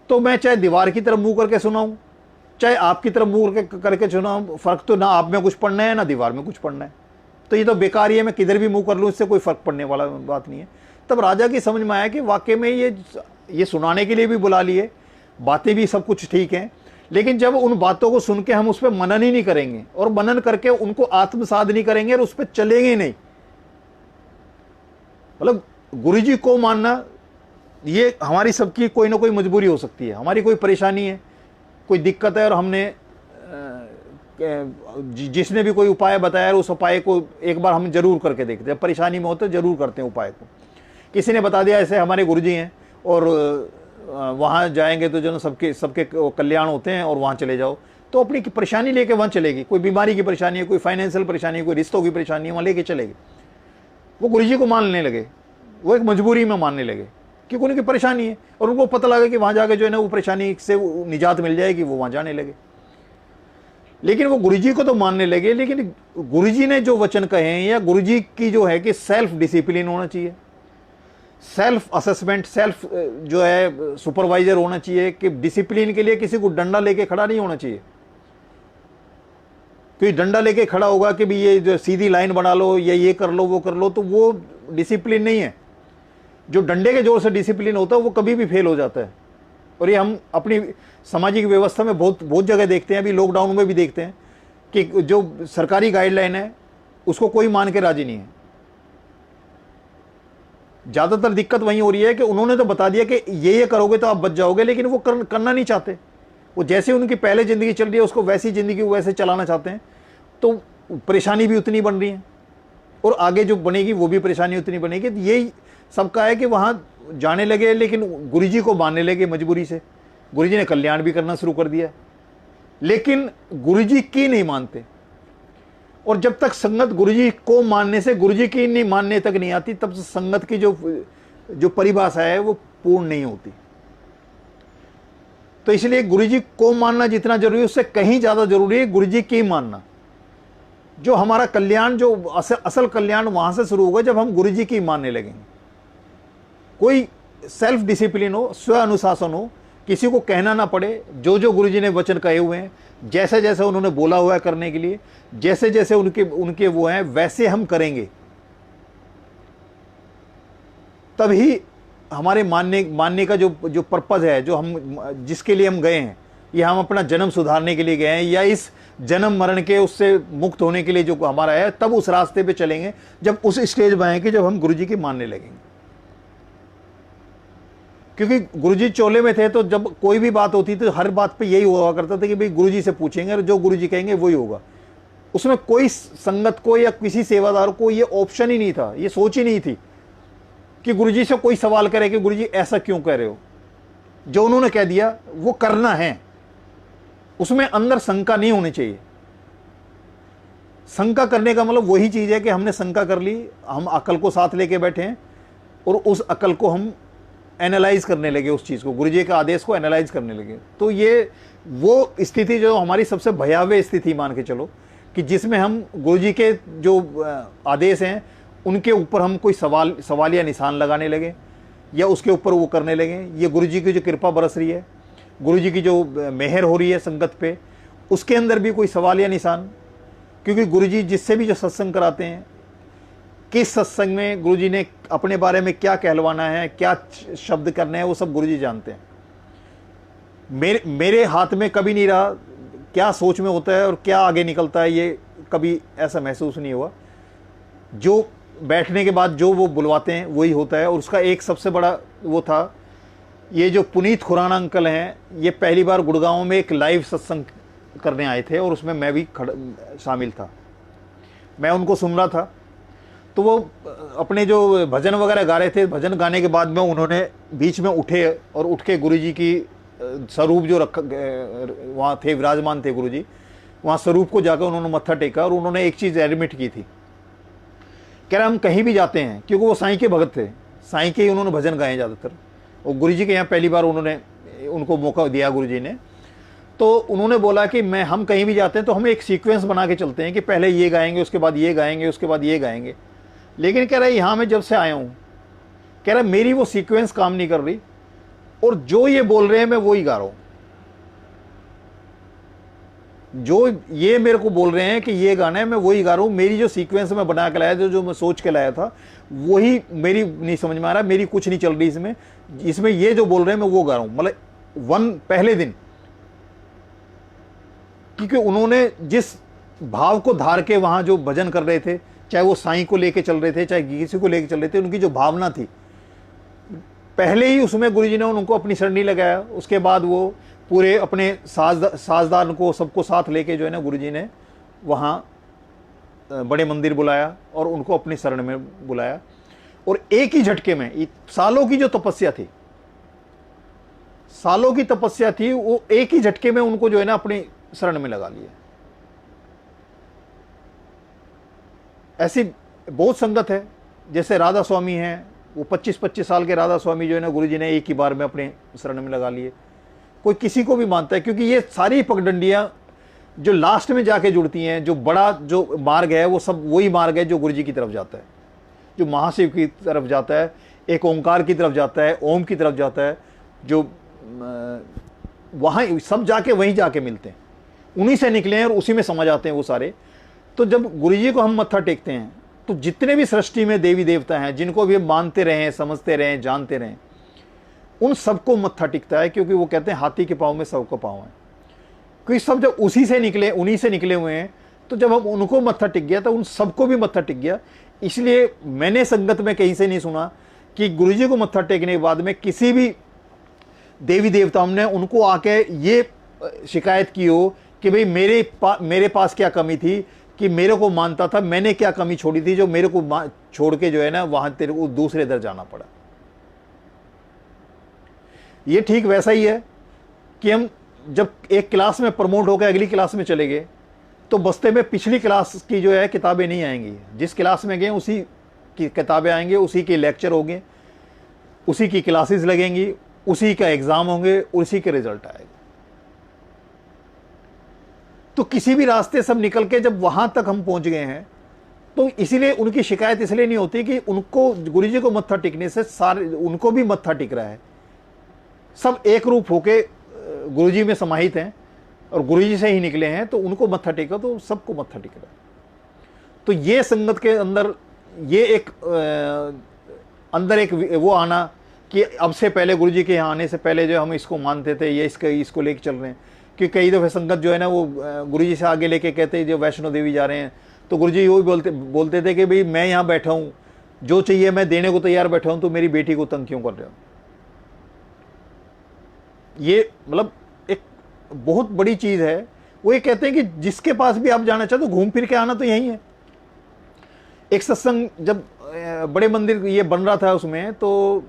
तो मैं चाहे दीवार की तरफ मुंह करके सुनाऊं, चाहे आपकी तरफ मुंह करके सुनाऊं, फर्क तो ना आप में कुछ पढ़ना है ना दीवार में कुछ पढ़ना है। तो ये तो बेकार ही है, मैं किधर भी मुंह कर लूं, इससे कोई फर्क पड़ने वाला बात नहीं है। तब राजा की समझ में आया कि वाकई में ये सुनाने के लिए भी बुला लिए, बातें भी सब कुछ ठीक हैं, लेकिन जब उन बातों को सुन के हम उस पर मनन ही नहीं करेंगे और मनन करके उनको आत्मसात नहीं करेंगे और उस पर चलेंगे नहीं, मतलब गुरु जी को मानना ये हमारी सबकी कोई ना कोई मजबूरी हो सकती है, हमारी कोई परेशानी है, कोई दिक्कत है, और हमने जिसने भी कोई उपाय बताया उस उपाय को एक बार हम जरूर करके देखते हैं। परेशानी में होते जरूर करते हैं उपाय को। किसी ने बता दिया ऐसे हमारे गुरुजी हैं और वहाँ जाएंगे तो जो सबके कल्याण होते हैं और वहाँ चले जाओ, तो अपनी परेशानी लेके वहाँ चलेगी। कोई बीमारी की परेशानी है, कोई फाइनेंशियल परेशानी है, कोई रिश्तों की परेशानी है, वहाँ लेके चलेगी। वो गुरुजी को मानने लगे, वो एक मजबूरी में मानने लगे क्योंकि उनकी परेशानी है, और उनको पता लगा कि वहाँ जाके जो है ना वो परेशानी से निजात मिल जाएगी, वो वहाँ जाने लगे। लेकिन वो गुरुजी को तो मानने लगे, लेकिन गुरुजी ने जो वचन कहे हैं, या गुरुजी की जो है कि सेल्फ डिसिप्लिन होना चाहिए, सेल्फ असेसमेंट, सेल्फ जो है सुपरवाइजर होना चाहिए, कि डिसिप्लिन के लिए किसी को डंडा लेके खड़ा नहीं होना चाहिए। कोई डंडा लेके खड़ा होगा कि भी ये जो सीधी लाइन बना लो या ये कर लो वो कर लो, तो वो डिसिप्लिन नहीं है। जो डंडे के जोर से डिसिप्लिन होता है वो कभी भी फेल हो जाता है। और ये हम अपनी सामाजिक व्यवस्था में बहुत जगह देखते हैं, अभी लॉकडाउन में भी देखते हैं कि जो सरकारी गाइडलाइन है उसको कोई मान के राजी नहीं है। ज्यादातर दिक्कत वहीं हो रही है कि उन्होंने तो बता दिया कि ये करोगे तो आप बच जाओगे, लेकिन वो करना नहीं चाहते। वो जैसे उनकी पहले जिंदगी चल रही है उसको वैसी जिंदगी वैसे चलाना चाहते हैं, तो परेशानी भी उतनी बन रही है और आगे जो बनेगी वो भी परेशानी उतनी बनेगी। तो यही सबका है कि वहां जाने लगे, लेकिन गुरुजी को मानने लगे मजबूरी से। गुरुजी ने कल्याण भी करना शुरू कर दिया, लेकिन गुरुजी की नहीं मानते। और जब तक संगत गुरुजी को मानने से गुरुजी की नहीं मानने तक नहीं आती, तब संगत की जो परिभाषा है वो पूर्ण नहीं होती। तो इसलिए गुरुजी को मानना जितना जरूरी है उससे कहीं ज्यादा जरूरी है गुरुजी की मानना। जो हमारा कल्याण, जो असल कल्याण वहां से शुरू होगा जब हम गुरुजी की मानने लगेंगे। कोई सेल्फ डिसिप्लिन हो, स्व अनुशासन हो, किसी को कहना ना पड़े, जो गुरुजी ने वचन कहे हुए हैं, जैसे जैसे उन्होंने बोला हुआ है करने के लिए, जैसे जैसे उनके वो हैं वैसे हम करेंगे, तभी हमारे मानने का जो पर्पज है, जो हम जिसके लिए हम गए हैं, ये हम अपना जन्म सुधारने के लिए गए हैं या इस जन्म मरण के उससे मुक्त होने के लिए जो हमारा है, तब उस रास्ते पे चलेंगे जब उस स्टेज पर आएंगे जब हम गुरुजी की मानने लगेंगे। क्योंकि गुरुजी चोले में थे तो जब कोई भी बात होती थी हर बात पे यही हुआ करता था कि भाई गुरुजी से पूछेंगे और जो गुरुजी कहेंगे वही होगा। उसमें कोई संगत को या किसी सेवादार को ये ऑप्शन ही नहीं था, ये सोच ही नहीं थी कि गुरुजी से कोई सवाल करे कि गुरुजी ऐसा क्यों कह रहे हो। जो उन्होंने कह दिया वो करना है, उसमें अंदर शंका नहीं होनी चाहिए। शंका करने का मतलब वही चीज़ है कि हमने शंका कर ली, हम अकल को साथ लेके बैठे हैं और उस अकल को हम एनालाइज करने लगे, उस चीज़ को, गुरुजी के आदेश को एनालाइज करने लगे। तो ये वो स्थिति जो हमारी सबसे भयावह स्थिति मान के चलो, कि जिसमें हम गुरुजी के जो आदेश हैं उनके ऊपर हम कोई सवाल या निशान लगाने लगे या उसके ऊपर वो करने लगे। ये गुरुजी की जो कृपा बरस रही है, गुरुजी की जो मेहर हो रही है संगत पे, उसके अंदर भी कोई सवाल या निशान, क्योंकि गुरुजी जिससे भी जो सत्संग कराते हैं, किस सत्संग में गुरुजी ने अपने बारे में क्या कहलवाना है, क्या शब्द करने हैं, वो सब गुरुजी जानते हैं। मेरे हाथ में कभी नहीं रहा क्या सोच में होता है और क्या आगे निकलता है, ये कभी ऐसा महसूस नहीं हुआ। जो बैठने के बाद जो वो बुलवाते हैं वही होता है। और उसका एक सबसे बड़ा वो था, ये जो पुनीत खुराना अंकल हैं, ये पहली बार गुड़गांव में एक लाइव सत्संग करने आए थे और उसमें मैं भी शामिल था। मैं उनको सुन रहा था, तो वो अपने जो भजन वगैरह गा रहे थे, भजन गाने के बाद में उन्होंने बीच में उठे और उठ के गुरुजी की स्वरूप जो रखा वहाँ थे, विराजमान थे गुरुजी, वहाँ स्वरूप को जाकर उन्होंने मत्था टेका और उन्होंने एक चीज़ एडमिट की थी, कह रहे हम कहीं भी जाते हैं, क्योंकि वो साईं के भगत थे, साईं के ही उन्होंने भजन गाए ज़्यादातर, और गुरुजी के यहाँ पहली बार उनको मौका दिया गुरुजी ने। तो उन्होंने बोला कि हम कहीं भी जाते हैं तो हम एक सीक्वेंस बना के चलते हैं कि पहले ये गाएंगे, उसके बाद ये गाएंगे, उसके बाद ये गाएंगे। लेकिन कह रहा है यहाँ मैं जब से आया हूँ, कह रहा है मेरी वो सीक्वेंस काम नहीं कर रही और जो ये बोल रहे हैं मैं वो ही गा रहा हूँ। जो ये मेरे को बोल रहे हैं कि ये गाना है, मैं वही गा रहा हूँ। मेरी जो सीक्वेंस में बना के लाया था, जो मैं सोच के लाया था, वही मेरी नहीं समझ में आ रहा, मेरी कुछ नहीं चल रही इसमें ये जो बोल रहे हैं मैं वो गा रहा हूँ। मतलब पहले दिन, क्योंकि उन्होंने जिस भाव को धार के वहां जो भजन कर रहे थे, चाहे वो साईं को लेके चल रहे थे, चाहे किसी को लेके चल रहे थे, उनकी जो भावना थी, पहले ही उसमें गुरुजी ने उनको अपनी सरणी लगाया। उसके बाद वो पूरे अपने साजदार को सबको साथ लेके जो है ना, गुरुजी ने वहाँ बड़े मंदिर बुलाया और उनको अपनी शरण में बुलाया। और एक ही झटके में, सालों की जो तपस्या थी, सालों की तपस्या थी, वो एक ही झटके में उनको जो है ना अपनी शरण में लगा लिया। ऐसी बहुत संगत है, जैसे राधा स्वामी हैं, वो 25-25 साल के राधा स्वामी जो है ना, गुरुजी ने एक ही बार में अपने शरण में लगा लिए। कोई किसी को भी मानता है, क्योंकि ये सारी पगडंडियां जो लास्ट में जाके जुड़ती हैं, जो बड़ा जो मार्ग है, वो सब वही मार्ग है जो गुरुजी की तरफ जाता है, जो महाशिव की तरफ जाता है, एक ओंकार की तरफ जाता है, ओम की तरफ जाता है, जो वहाँ सब जाके वहीं जाके मिलते हैं, उन्हीं से निकले हैं और उसी में समझ आते हैं वो सारे। तो जब गुरुजी को हम मत्था टेकते हैं, तो जितने भी सृष्टि में देवी देवता हैं, जिनको भी हम मानते रहें, समझते रहें, जानते रहें, उन सबको मत्था टिकता है। क्योंकि वो कहते हैं हाथी के पाँव में सबका पाँव है, क्योंकि सब जब उसी से निकले, उन्हीं से निकले हुए हैं। तो जब हम उनको मत्था टिक गया तो उन सबको भी मत्था टिक गया। इसलिए मैंने संगत में कहीं से नहीं सुना कि गुरुजी को मत्था टेकने के बाद में किसी भी देवी देवताओं ने उनको आके ये शिकायत की हो कि भाई मेरे पास क्या कमी थी कि मेरे को मानता था, मैंने क्या कमी छोड़ी थी जो मेरे को छोड़ के जो है ना वहां तेरे को दूसरे इधर जाना पड़ा। ये ठीक वैसा ही है कि हम जब एक क्लास में प्रमोट होकर अगली क्लास में चले गए, तो बस्ते में पिछली क्लास की जो है किताबें नहीं आएंगी। जिस क्लास में गए उसी की किताबें आएंगे, उसी के लेक्चर होंगे, उसी की क्लासेस लगेंगी, उसी का एग्जाम होंगे, उसी के रिजल्ट आएगा। तो किसी भी रास्ते सब निकल के जब वहां तक हम पहुंच गए हैं, तो इसीलिए उनकी शिकायत इसलिए नहीं होती कि उनको गुरुजी को मत्था टिकने से सारे उनको भी मत्था टिक रहा है। सब एक रूप होके गुरुजी में समाहित हैं और गुरुजी से ही निकले हैं, तो उनको मत्था टेका तो सबको मत्था टिक रहा है। तो ये संगत के अंदर ये एक अंदर एक वो आना कि अब से पहले गुरुजी के यहाँ आने से पहले जो हम इसको मानते थे, ये इसको लेके चल रहे हैं। कि कई दफ़े संगत जो है ना वो गुरुजी से आगे लेके कहते हैं जो वैष्णो देवी जा रहे हैं, तो गुरुजी वो बोलते थे कि भाई मैं यहाँ बैठा हूँ, जो चाहिए मैं देने को तैयार बैठा हूँ, तो मेरी बेटी को तंग क्यों कर रहे हो। ये मतलब एक बहुत बड़ी चीज़ है। वो ये कहते हैं कि जिसके पास भी आप जाना चाहते हो घूम फिर के आना तो यही है। एक सत्संग जब बड़े मंदिर ये बन रहा था उसमें, तो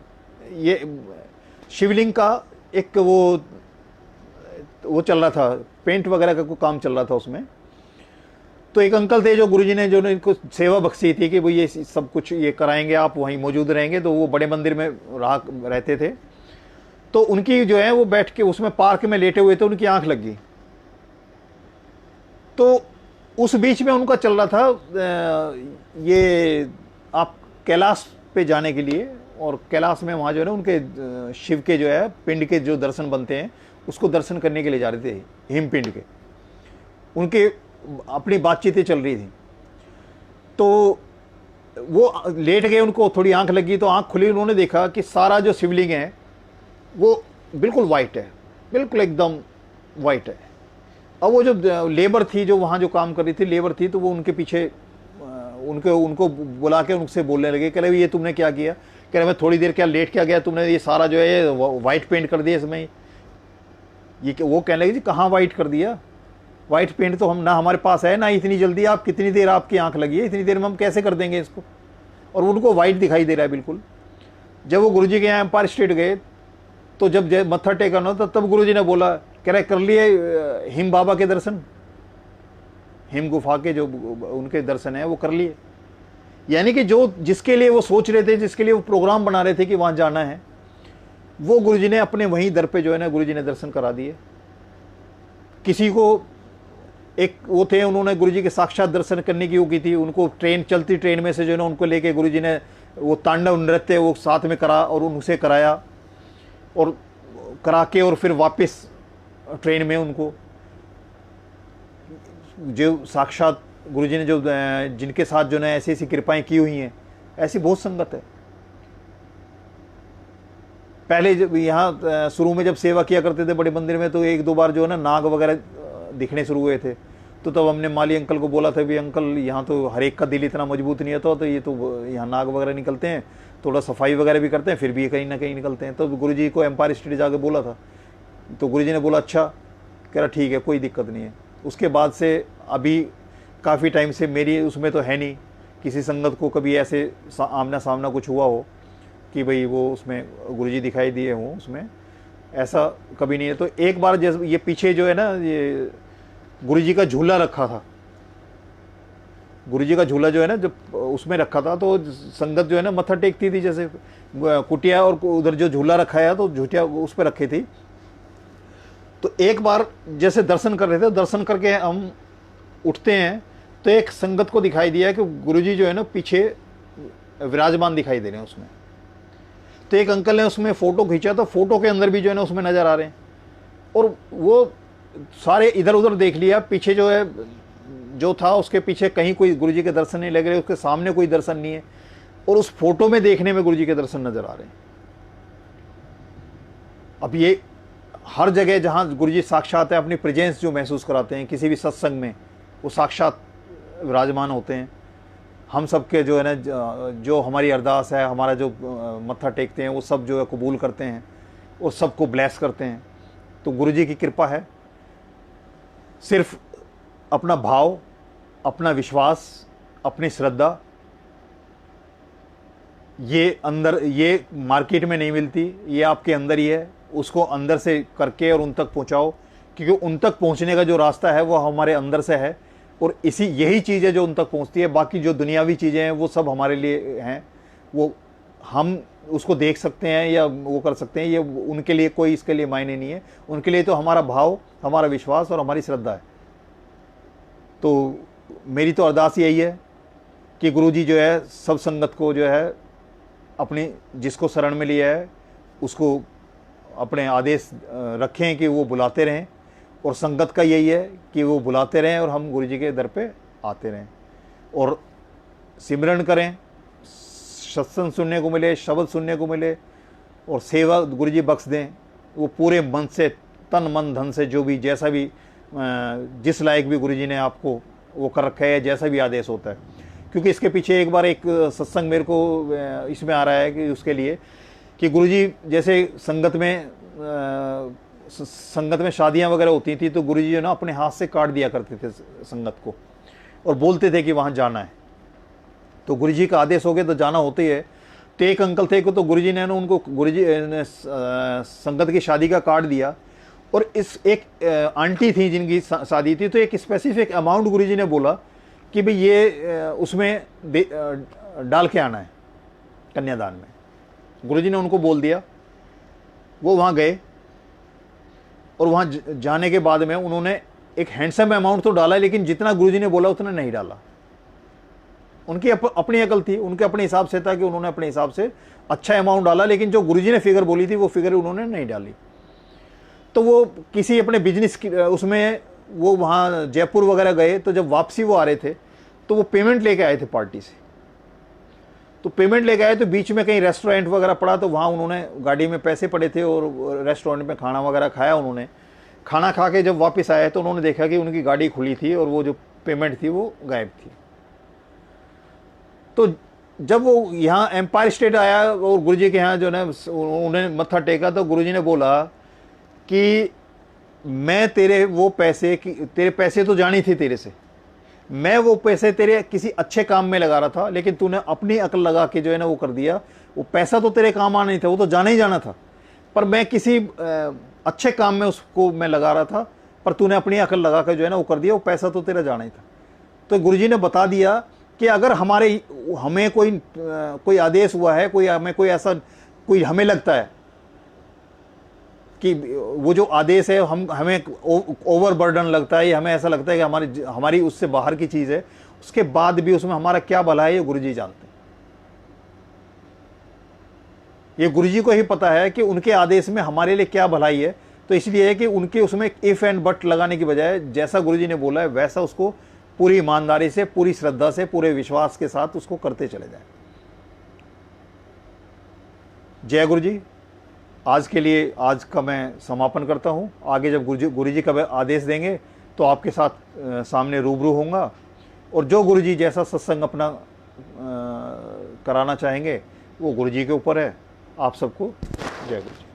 ये शिवलिंग का एक वो चल रहा था, पेंट वगैरह का कोई काम चल रहा था उसमें। तो एक अंकल थे जो गुरुजी ने जो इनको सेवा बख्शी थी कि भाई ये सब कुछ ये कराएंगे, आप वहीं मौजूद रहेंगे। तो वो बड़े मंदिर में रहते थे। तो उनकी जो है वो बैठ के उसमें पार्क में लेटे हुए थे, उनकी आंख लग गई। तो उस बीच में उनका चल रहा था ये आप कैलाश पे जाने के लिए, और कैलाश में वहाँ जो है ना उनके शिव के जो है पिंड के जो दर्शन बनते हैं उसको दर्शन करने के लिए जा रहे थे, हिमपिंड के। उनके अपनी बातचीतें चल रही थी। तो वो लेट गए, उनको थोड़ी आंख लगी, तो आंख खुली, उन्होंने देखा कि सारा जो शिवलिंग है वो बिल्कुल वाइट है, बिल्कुल एकदम वाइट है। अब वो जो लेबर थी जो वहाँ जो काम कर रही थी, लेबर थी, तो वो उनके पीछे उनको बुला के उनसे बोलने लगे, कह रहे ये तुमने क्या किया? कह रहे मैं थोड़ी देर क्या लेट क्या गया, तुमने ये सारा जो है वाइट पेंट कर दिया इसमें। ये वो कहने लगे जी कहाँ वाइट कर दिया? वाइट पेंट तो हम ना हमारे पास है ना इतनी जल्दी, आप कितनी देर आपकी आंख लगी है, इतनी देर में हम कैसे कर देंगे इसको? और उनको वाइट दिखाई दे रहा है बिल्कुल। जब वो गुरुजी के यहाँ एम्पायर स्टेट गए तो जब मत्था टेकना था तब गुरुजी ने बोला, कह रहे कर लिए हिम बाबा के दर्शन, हिम गुफा के जो उनके दर्शन है वो कर लिए। यानी कि जो जिसके लिए वो सोच रहे थे, जिसके लिए वो प्रोग्राम बना रहे थे कि वहाँ जाना है, वो गुरुजी ने अपने वहीं दर पे जो है ना गुरुजी ने दर्शन करा दिए। किसी को एक वो थे, उन्होंने गुरुजी के साक्षात दर्शन करने की वो की थी, उनको ट्रेन चलती ट्रेन में से जो है ना उनको लेके गुरुजी ने वो तांडव नृत्य वो साथ में करा और उनसे कराया, और करा के और फिर वापस ट्रेन में उनको जो साक्षात गुरुजी ने जो जिनके साथ जो है ऐसी ऐसी कृपाएं की हुई हैं, ऐसी बहुत संगत है। पहले जब यहाँ शुरू में जब सेवा किया करते थे बड़े मंदिर में, तो एक दो बार जो है ना नाग वगैरह दिखने शुरू हुए थे। तो तब हमने माली अंकल को बोला था भी अंकल यहाँ तो हर एक का दिल इतना मजबूत नहीं होता, तो ये तो यहाँ नाग वगैरह निकलते हैं, थोड़ा सफाई वगैरह भी करते हैं, फिर भी ये कहीं ना कहीं निकलते हैं। तो गुरुजी को एम्पायर स्टेट जाके बोला था, तो गुरुजी ने बोला अच्छा, कह रहा ठीक है कोई दिक्कत नहीं है। उसके बाद से अभी काफ़ी टाइम से मेरी उसमें तो है नहीं किसी संगत को कभी ऐसे आमना सामना कुछ हुआ हो कि भाई वो उसमें गुरुजी दिखाई दिए हों, उसमें ऐसा कभी नहीं है। तो एक बार जैसे ये पीछे जो है ना ये गुरुजी का झूला रखा था, गुरुजी का झूला जो है ना जब उसमें रखा था, तो संगत जो है ना मत्था टेकती थी, जैसे कुटिया और उधर जो झूला रखा है तो झूठिया उस पर रखी थी। तो एक बार जैसे दर्शन कर रहे थे, दर्शन करके हम उठते हैं तो एक संगत को दिखाई दिया कि गुरुजी जो है ना पीछे विराजमान दिखाई दे रहे हैं उसमें। तो एक अंकल ने उसमें फ़ोटो खींचा, तो फोटो के अंदर भी जो है ना उसमें नज़र आ रहे हैं, और वो सारे इधर उधर देख लिया, पीछे जो है जो था उसके पीछे कहीं कोई गुरुजी के दर्शन नहीं लग रहे, उसके सामने कोई दर्शन नहीं है, और उस फोटो में देखने में गुरुजी के दर्शन नज़र आ रहे हैं। अब ये हर जगह जहाँ गुरुजी साक्षात है, अपनी प्रेजेंस जो महसूस कराते हैं किसी भी सत्संग में, वो साक्षात विराजमान होते हैं। हम सब के जो है ना जो हमारी अरदास है, हमारा जो मत्था टेकते हैं, वो सब जो है कबूल करते हैं, वो सबको ब्लेस करते हैं। तो गुरुजी की कृपा है। सिर्फ अपना भाव, अपना विश्वास, अपनी श्रद्धा, ये अंदर, ये मार्केट में नहीं मिलती, ये आपके अंदर ही है। उसको अंदर से करके और उन तक पहुंचाओ, क्योंकि उन तक पहुंचने का जो रास्ता है वो हमारे अंदर से है, और यही चीज़ है जो उन तक पहुंचती है। बाकी जो दुनियावी चीज़ें हैं वो सब हमारे लिए हैं, वो हम उसको देख सकते हैं या वो कर सकते हैं, ये उनके लिए कोई इसके लिए मायने नहीं है। उनके लिए तो हमारा भाव, हमारा विश्वास और हमारी श्रद्धा है। तो मेरी तो अरदास यही है कि गुरुजी जो है सब संगत को जो है अपनी जिसको शरण में लिया है उसको अपने आदेश रखें कि वो बुलाते रहें, और संगत का यही है कि वो बुलाते रहें और हम गुरुजी के दर पे आते रहें और सिमरन करें, सत्संग सुनने को मिले, शब्द सुनने को मिले, और सेवा गुरुजी बख्श दें। वो पूरे मन से, तन मन धन से, जो भी जैसा भी जिस लायक भी गुरुजी ने आपको वो कर रखा है, जैसा भी आदेश होता है। क्योंकि इसके पीछे एक बार एक सत्संग मेरे को इसमें आ रहा है कि उसके लिए कि गुरुजी जैसे संगत में शादियां वगैरह होती थी, तो गुरुजी जो ना अपने हाथ से काट दिया करते थे संगत को, और बोलते थे कि वहाँ जाना है। तो गुरुजी का आदेश हो गया तो जाना होते ही है। तो एक अंकल थे को तो गुरुजी ने उनको, गुरुजी ने संगत की शादी का कार्ड दिया, और इस एक आंटी थी जिनकी शादी थी, तो एक स्पेसिफिक अमाउंट गुरुजी ने बोला कि भाई ये उसमें डाल के आना है कन्यादान में। गुरुजी ने उनको बोल दिया, वो वहाँ गए और वहाँ जाने के बाद में उन्होंने एक हैंडसम अमाउंट तो डाला, लेकिन जितना गुरुजी ने बोला उतना नहीं डाला। उनकी अपनी अकल थी, उनके अपने हिसाब से था कि उन्होंने अपने हिसाब से अच्छा अमाउंट डाला, लेकिन जो गुरुजी ने फिगर बोली थी वो फिगर उन्होंने नहीं डाली। तो वो किसी अपने बिजनेस उसमें वो वहाँ जयपुर वगैरह गए, तो जब वापसी वो आ रहे थे तो वो पेमेंट लेके आए थे पार्टी से। तो पेमेंट लेके आए तो बीच में कहीं रेस्टोरेंट वगैरह पड़ा, तो वहाँ उन्होंने गाड़ी में पैसे पड़े थे और रेस्टोरेंट में खाना वगैरह खाया। उन्होंने खाना खा के जब वापस आए तो उन्होंने देखा कि उनकी गाड़ी खुली थी और वो जो पेमेंट थी वो गायब थी। तो जब वो यहाँ एम्पायर स्टेट आया और गुरुजी के यहाँ जो है उन्हें मत्था टेका, तो गुरुजी ने बोला कि मैं तेरे पैसे तो जानी थी तेरे से, मैं वो पैसे तेरे किसी अच्छे काम में लगा रहा था, लेकिन तूने अपनी अकल लगा के जो है ना वो कर दिया। वो पैसा तो तेरे काम आना नहीं था, वो तो जाना ही जाना था, पर मैं किसी अच्छे काम में उसको मैं लगा रहा था, पर तूने अपनी अकल लगा के जो है ना वो कर दिया। वो पैसा तो तेरा जाना ही था। तो गुरुजी ने बता दिया कि अगर हमें कोई आदेश हुआ है, कोई हमें लगता है कि वो जो आदेश है हमें ओवरबर्डन लगता है, या हमें ऐसा लगता है कि हमारी उससे बाहर की चीज़ है, उसके बाद भी उसमें हमारा क्या भला है ये गुरुजी जानते हैं। ये गुरुजी को ही पता है कि उनके आदेश में हमारे लिए क्या भलाई है। तो इसलिए है कि उनके उसमें इफ एंड बट लगाने की बजाय जैसा गुरुजी ने बोला है वैसा उसको पूरी ईमानदारी से, पूरी श्रद्धा से, पूरे विश्वास के साथ उसको करते चले जाए। जय गुरुजी। आज के लिए आज का मैं समापन करता हूँ। आगे जब गुरुजी का आदेश देंगे तो आपके साथ सामने रूबरू होऊंगा, और जो गुरुजी जैसा सत्संग अपना कराना चाहेंगे वो गुरुजी के ऊपर है। आप सबको जय गुरुजी।